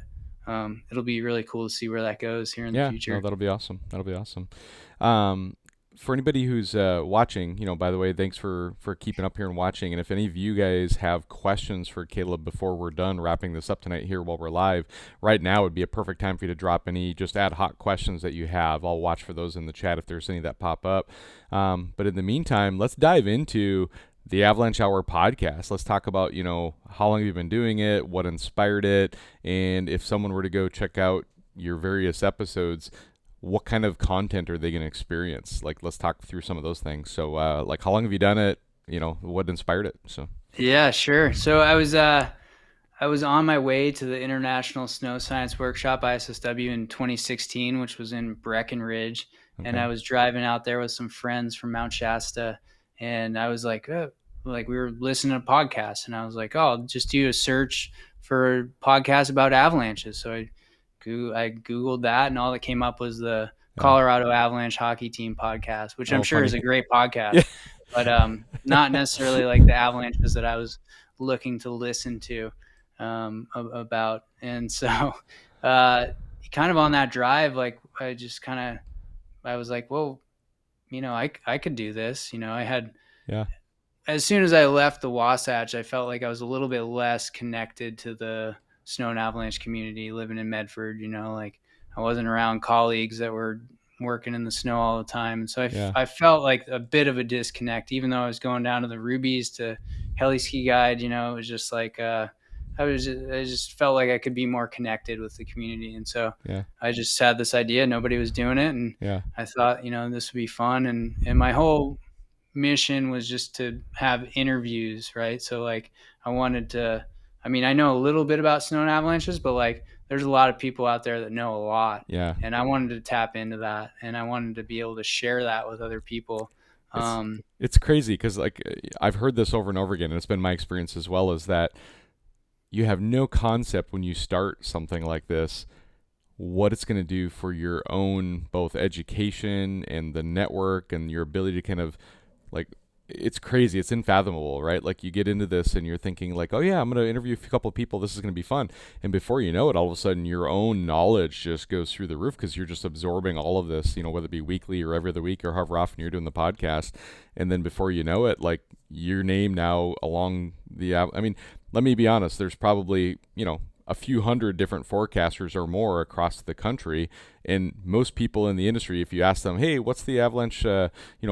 it'll be really cool to see where that goes here in the future. No, that'll be awesome. For anybody who's watching, you know, by the way, thanks for keeping up here and watching. And if any of you guys have questions for Caleb before we're done wrapping this up tonight here while we're live, right now would be a perfect time for you to drop any just ad hoc questions that you have. I'll watch for those in the chat if there's any that pop up. But in the meantime, let's dive into the Avalanche Hour podcast. Let's talk about, you know, how long have you been doing it, what inspired it, and if someone were to go check out your various episodes, what kind of content are they going to experience? Like, let's talk through some of those things. So, like, how long have you done it? You know, what inspired it? So, yeah, sure. So I was on my way to the International Snow Science Workshop, ISSW, in 2016, which was in Breckenridge. And I was driving out there with some friends from Mount Shasta. And I was like, we were listening to podcasts. And I was like, I'll just do a search for podcasts about avalanches. So I Googled that, and all that came up was the Colorado Avalanche hockey team podcast, which I'm sure is a great podcast, but not necessarily like the Avalanches that I was looking to listen to about. And so kind of on that drive, like I was like, well, you know, I could do this. You know, I had as soon as I left the Wasatch, I felt like I was a little bit less connected to the snow and avalanche community living in Medford. You know, like I wasn't around colleagues that were working in the snow all the time. And so I felt like a bit of a disconnect, even though I was going down to the Rubies to Heli-Ski guide. You know, it was just like, I just felt like I could be more connected with the community. And so I just had this idea, nobody was doing it. And I thought, you know, this would be fun. And my whole mission was just to have interviews, right? So like I know a little bit about snow and avalanches, but like there's a lot of people out there that know a lot. Yeah. And I wanted to tap into that, and I wanted to be able to share that with other people. It's crazy because like I've heard this over and over again, and it's been my experience as well, is that you have no concept when you start something like this what it's going to do for your own both education and the network and your ability to kind of like, it's crazy. It's unfathomable, right? Like you get into this and you're thinking like, oh yeah, I'm going to interview a couple of people. This is going to be fun. And before you know it, all of a sudden your own knowledge just goes through the roof because you're just absorbing all of this, you know, whether it be weekly or every other week or however often you're doing the podcast. And then before you know it, like your name now along the, I mean, let me be honest, there's probably, you know, a few hundred different forecasters or more across the country, and most people in the industry, if you ask them, hey, what's the Avalanche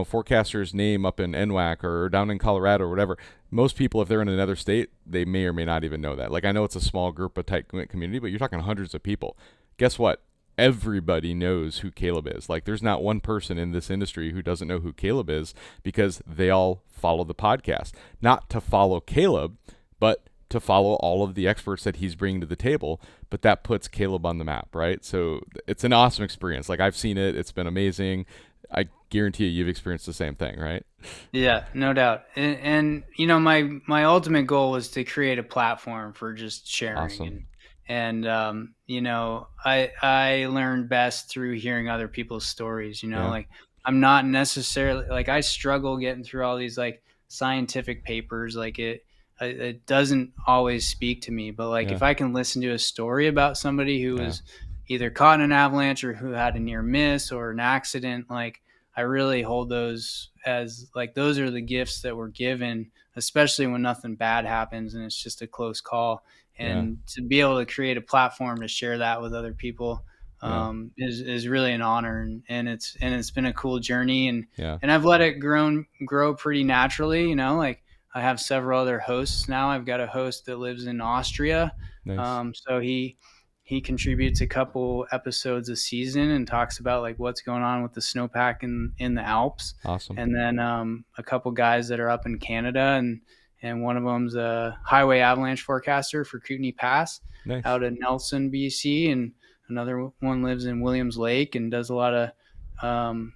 forecaster's name up in NWAC or down in Colorado or whatever, most people, if they're in another state, they may or may not even know that. Like I know it's a small group, a tight community, but you're talking hundreds of people. Guess what? Everybody knows who Caleb is. Like there's not one person in this industry who doesn't know who Caleb is because they all follow the podcast. Not to follow Caleb, but to follow all of the experts that he's bringing to the table, but that puts Caleb on the map, right? So it's an awesome experience. Like I've seen it. It's been amazing. I guarantee you've experienced the same thing, right? Yeah, no doubt. And you know, my ultimate goal was to create a platform for just sharing, Awesome. and you know, I learn best through hearing other people's stories, you know, Yeah. like I'm not necessarily like I struggle getting through all these like scientific papers, like it doesn't always speak to me, but like Yeah. if I can listen to a story about somebody who Yeah. was either caught in an avalanche or who had a near miss or an accident, like I really hold those as like those are the gifts that we're given, especially when nothing bad happens and it's just a close call. Yeah. And to be able to create a platform to share that with other people Yeah. is really an honor, and it's been a cool journey, Yeah. and I've let it grow pretty naturally. You know, like I have several other hosts now. I've got a host that lives in Austria, Nice. so he contributes a couple episodes a season and talks about like what's going on with the snowpack in the Alps. Awesome. And then a couple guys that are up in Canada, and one of them's a highway avalanche forecaster for Kootenai Pass Nice. out in Nelson, BC, and another one lives in Williams Lake and does a lot of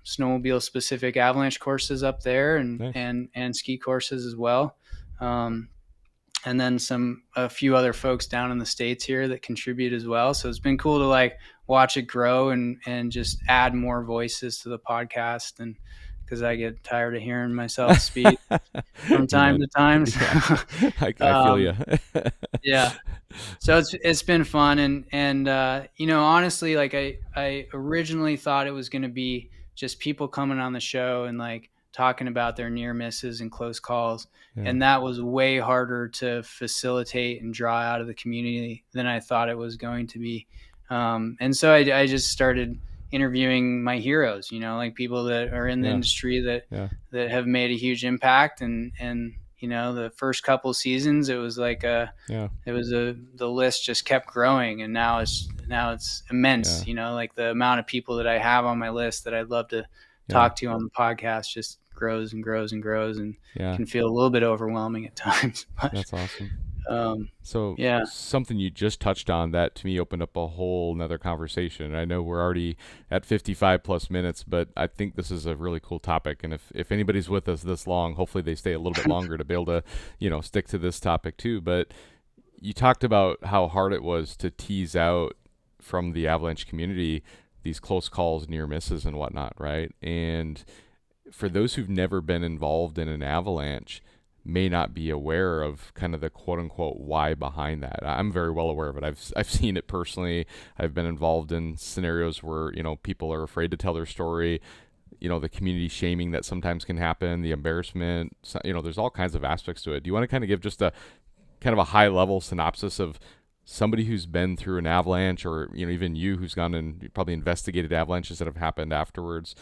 snowmobile specific avalanche courses up there, and Nice. and ski courses as well. Um, and then a few other folks down in the States here that contribute as well. So it's been cool to like watch it grow and just add more voices to the podcast, and because I get tired of hearing myself speak from time Amen. to time. Yeah. I feel you. Yeah. So it's been fun, and you know, honestly, like I originally thought it was going to be just people coming on the show and like talking about their near misses and close calls, Yeah. and that was way harder to facilitate and draw out of the community than I thought it was going to be. And so I just started interviewing my heroes, you know, like people that are in the Yeah. industry Yeah. that have made a huge impact, and you know, the first couple seasons it was like Yeah. the list just kept growing, and now it's immense. Yeah. You know, like the amount of people that I have on my list that I'd love to Yeah. talk to on the podcast just grows and grows and grows, and Yeah. can feel a little bit overwhelming at times. But That's awesome. um, So yeah, something you just touched on that to me opened up a whole nother conversation. I know we're already at 55 plus minutes, but I think this is a really cool topic. And if anybody's with us this long, hopefully they stay a little bit longer to be able to, stick to this topic too. But you talked about how hard it was to tease out from the Avalanche community these close calls, near misses, and whatnot, right? And for those who've never been involved in an avalanche, may not be aware of kind of the quote unquote why behind that. I'm very well aware of it. I've seen it personally. I've been involved in scenarios where, people are afraid to tell their story, the community shaming that sometimes can happen, the embarrassment, there's all kinds of aspects to it. Do you want to kind of give just a kind of a high level synopsis of somebody who's been through an avalanche, or, even you who's gone and probably investigated avalanches that have happened afterwards?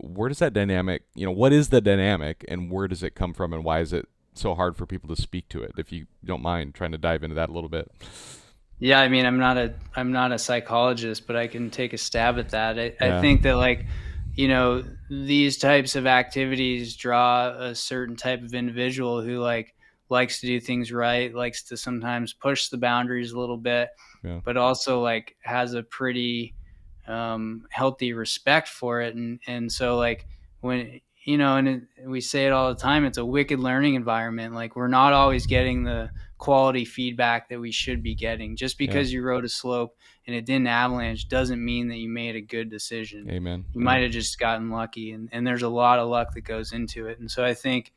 Where does that dynamic, what is the dynamic, and where does it come from, and why is it so hard for people to speak to it? If you don't mind trying to dive into that a little bit. yeah. I mean, I'm not a psychologist, but I can take a stab at that. I Yeah. think that, like, you know, these types of activities draw a certain type of individual who likes to do things right, likes to sometimes push the boundaries a little bit, Yeah. but also like has a pretty healthy respect for it. And so like when, we say it all the time, it's a wicked learning environment. Like we're not always getting the quality feedback that we should be getting. Just Yeah. because you rode a slope and it didn't avalanche doesn't mean that you made a good decision. Amen. You might have just gotten lucky, and there's a lot of luck that goes into it. And so I think,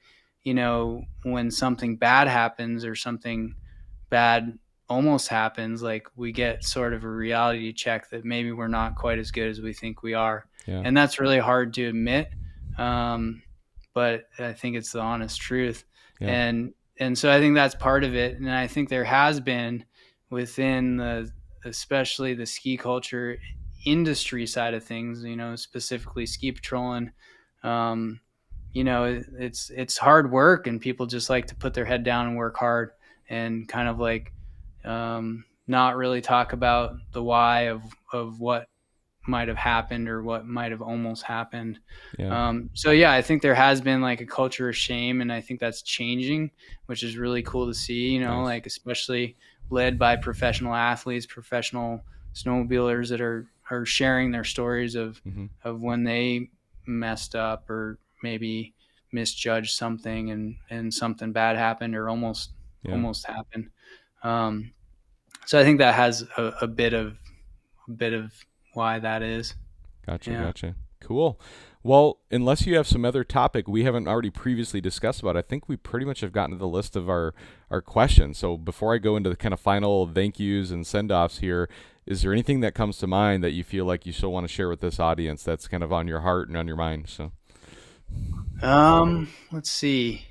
when something bad happens or something bad almost happens, like we get sort of a reality check that maybe we're not quite as good as we think we are. Yeah. And that's really hard to admit. But I think it's the honest truth. Yeah. And so I think that's part of it. And I think there has been within especially the ski culture industry side of things, specifically ski patrolling, it's hard work, and people just like to put their head down and work hard, and kind of like not really talk about the why of what might have happened or what might have almost happened. Yeah. So yeah, I think there has been like a culture of shame, and I think that's changing, which is really cool to see, Nice. like especially led by professional athletes, professional snowmobilers that are sharing their stories of Mm-hmm. when they messed up or maybe misjudged something and something bad happened or almost Yeah. happened. Um, so I think that has a bit of why that is. Gotcha. Yeah. Gotcha. Cool. Well, unless you have some other topic we haven't already previously discussed about, I think we pretty much have gotten to the list of our questions. So before I go into the kind of final thank yous and send offs here, is there anything that comes to mind that you feel like you still want to share with this audience that's kind of on your heart and on your mind? So Let's see.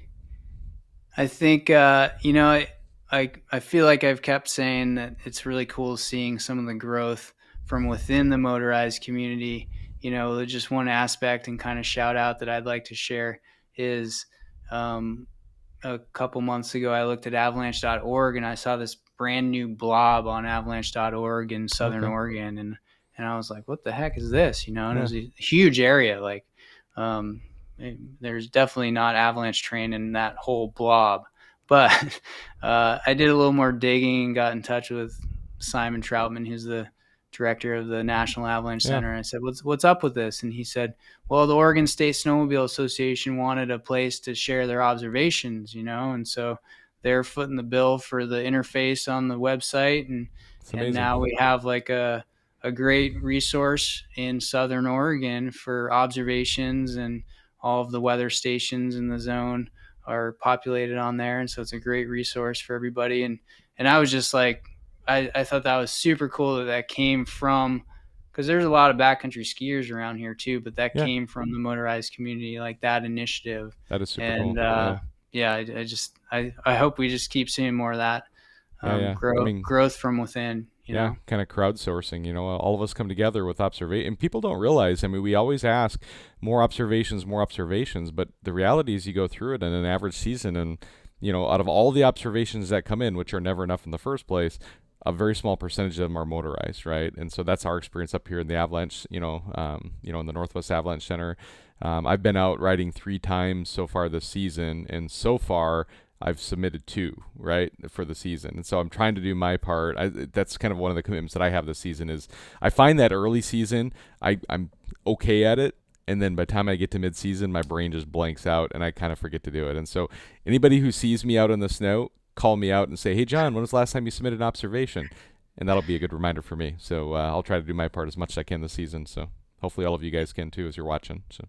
I think I feel like I've kept saying that it's really cool seeing some of the growth from within the motorized community. Just one aspect and kind of shout out that I'd like to share is a couple months ago I looked at avalanche.org and I saw this brand new blob on avalanche.org in Southern okay. Oregon, and I was like, what the heck is this? And it Yeah. was a huge area. Like, um, there's definitely not avalanche terrain in that whole blob. But I did a little more digging and got in touch with Simon Troutman, who's the director of the National Avalanche Yeah. Center. And I said, what's up with this? And he said, well, the Oregon State Snowmobile Association wanted a place to share their observations, and so they're footing the bill for the interface on the website, It's and amazing. now we have like a great resource in Southern Oregon for observations, and all of the weather stations in the zone are populated on there, and so it's a great resource for everybody. And I was just like, I thought that was super cool that came from, because there's a lot of backcountry skiers around here too, but that Yeah. came from the motorized community, like that initiative. That is super And cool. Yeah. yeah, I hope we just keep seeing more of that, Yeah. Yeah. I mean, growth from within. yeah, kind of crowdsourcing. All of us come together with observation, and people don't realize. I mean, we always ask more observations, but the reality is you go through it in an average season, and out of all the observations that come in, which are never enough in the first place, a very small percentage of them are motorized, right? And so that's our experience up here in the Avalanche, in the Northwest Avalanche Center. I've been out riding 3 times so far this season, and so far I've submitted 2, right, for the season. And so I'm trying to do my part. That's kind of one of the commitments that I have this season is I find that early season, I'm okay at it. And then by the time I get to mid-season, my brain just blanks out and I kind of forget to do it. And so anybody who sees me out in the snow, call me out and say, hey, John, when was the last time you submitted an observation? And that'll be a good reminder for me. So I'll try to do my part as much as I can this season. So hopefully all of you guys can too as you're watching. So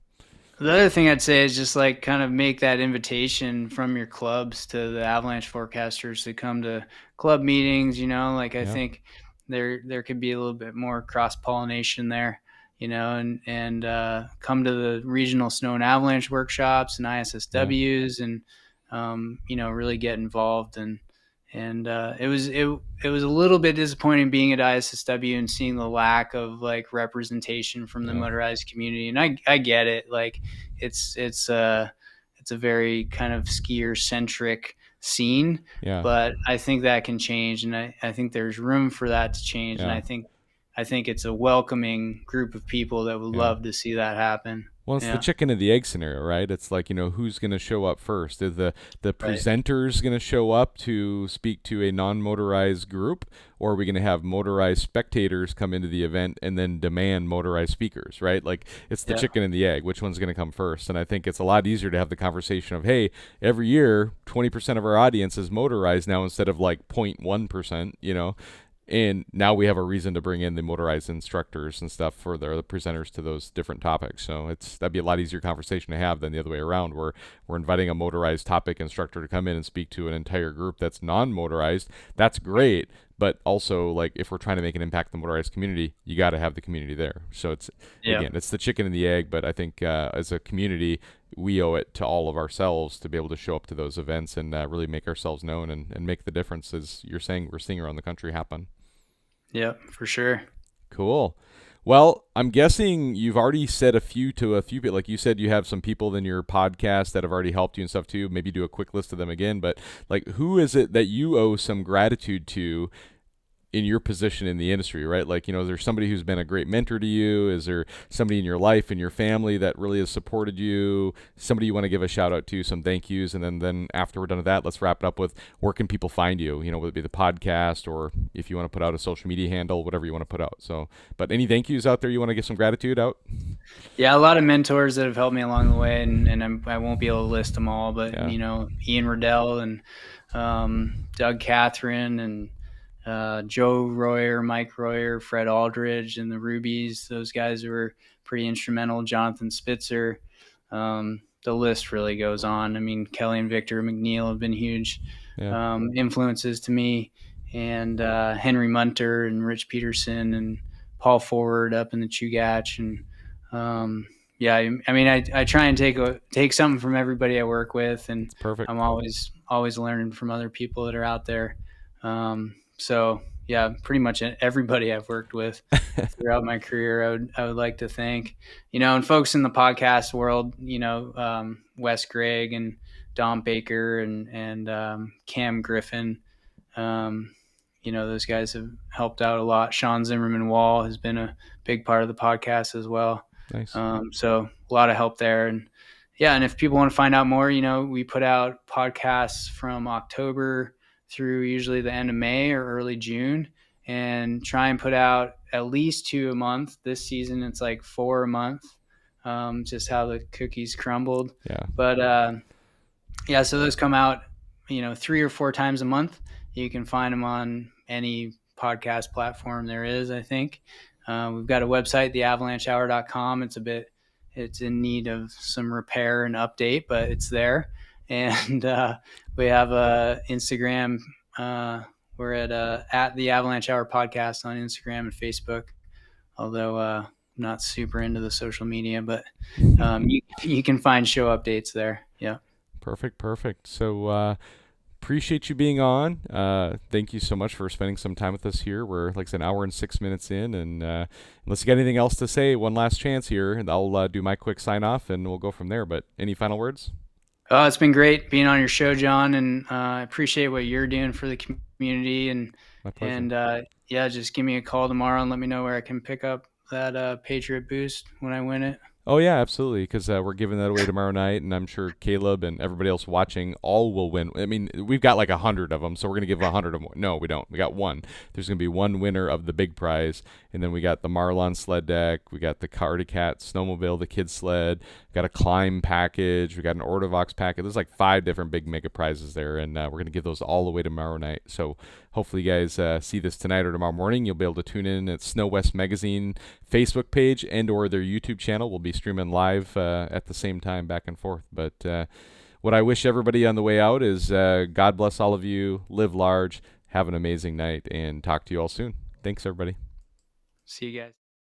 The other thing I'd say is just like kind of make that invitation from your clubs to the Avalanche Forecasters to come to club meetings. Like I yeah, think there could be a little bit more cross pollination there. And come to the regional snow and avalanche workshops and yeah, ISSWs, and really get involved. And it was a little bit disappointing being at ISSW and seeing the lack of like representation from the yeah, motorized community. And I get it, like it's a very kind of skier centric scene, yeah, but I think that can change, and I think there's room for that to change, and yeah, I think it's a welcoming group of people that would yeah. love to see that happen. Well, it's the Yeah, chicken and the egg scenario, right? It's like, who's going to show up first? Is the right. presenters going to show up to speak to a non-motorized group, or are we going to have motorized spectators come into the event and then demand motorized speakers, right? Like it's the Yeah, chicken and the egg. Which one's going to come first? And I think it's a lot easier to have the conversation of, hey, every year 20% of our audience is motorized now instead of like 0.1%, and now we have a reason to bring in the motorized instructors and stuff for the presenters to those different topics. So that'd be a lot easier conversation to have than the other way around, where we're inviting a motorized topic instructor to come in and speak to an entire group that's non-motorized. That's great, but also like if we're trying to make an impact in the motorized community, you got to have the community there. So yeah, it's the chicken and the egg. But I think as a community, we owe it to all of ourselves to be able to show up to those events and really make ourselves known and make the difference, as you're saying we're seeing around the country happen. yeah, for sure. Cool. Well, I'm guessing you've already said a few people. Like you said, you have some people in your podcast that have already helped you and stuff too. Maybe do a quick list of them again. But like, who is it that you owe some gratitude to in your position in the industry, right? Like, is there somebody who's been a great mentor to you? Is there somebody in your life and your family that really has supported you? Somebody you want to give a shout out to, some thank yous, and then after we're done with that, let's wrap it up with where can people find you? Whether it be the podcast or if you want to put out a social media handle, whatever you want to put out. So, but any thank yous out there you want to give some gratitude out? Yeah, a lot of mentors that have helped me along the way, and I won't be able to list them all, but Ian Riddell and Doug Catherine and Joe Royer, Mike Royer, Fred Aldridge, and the Rubies. Those guys were pretty instrumental. Jonathan Spitzer. The list really goes on. I mean, Kelly and Victor McNeil have been huge influences to me, and Henry Munter and Rich Peterson and Paul Forward up in the Chugach. And I mean, I try and take something from everybody I work with, and perfect. I'm always learning from other people that are out there. So yeah, pretty much everybody I've worked with throughout my career, I would like to thank, and folks in the podcast world, Wes Gregg and Dom Baker and Cam Griffin. Those guys have helped out a lot. Sean Zimmerman Wall has been a big part of the podcast as well. Nice. So a lot of help there. And if people want to find out more, we put out podcasts from October through usually the end of May or early June, and try and put out at least 2 a month. This season, it's like 4 a month, just how the cookies crumbled. Yeah. But so those come out, 3 or 4 times a month. You can find them on any podcast platform there is, I think. We've got a website, theavalanchehour.com. It's in need of some repair and update, but it's there. And we have a Instagram. We're at the Avalanche Hour podcast on Instagram and Facebook. Although I'm not super into the social media, but you can find show updates there. Yeah. Perfect. So appreciate you being on. Thank you so much for spending some time with us here. We're like an hour and 6 minutes in, and unless you got anything else to say, one last chance here, and I'll do my quick sign off, and we'll go from there. But any final words? It's been great being on your show, John, and I appreciate what you're doing for the community. And my pleasure. And just give me a call tomorrow and let me know where I can pick up that Patriot Boost when I win it. Oh, yeah, absolutely, because we're giving that away tomorrow night, and I'm sure Caleb and everybody else watching all will win. I mean, we've got like 100 of them, so we're going to give 100 of them. No, we don't. We got one. There's going to be one winner of the big prize, and then we got the Marlon sled deck, we got the Cardicat snowmobile, the kid sled, we got a climb package, we got an Ortovox package. There's like 5 different big mega prizes there, and we're going to give those all away tomorrow night. So hopefully you guys see this tonight or tomorrow morning. You'll be able to tune in at Snow West Magazine Facebook page and or their YouTube channel. We'll be streaming live at the same time back and forth. But what I wish everybody on the way out is God bless all of you, live large, have an amazing night, and talk to you all soon. Thanks, everybody. See you guys.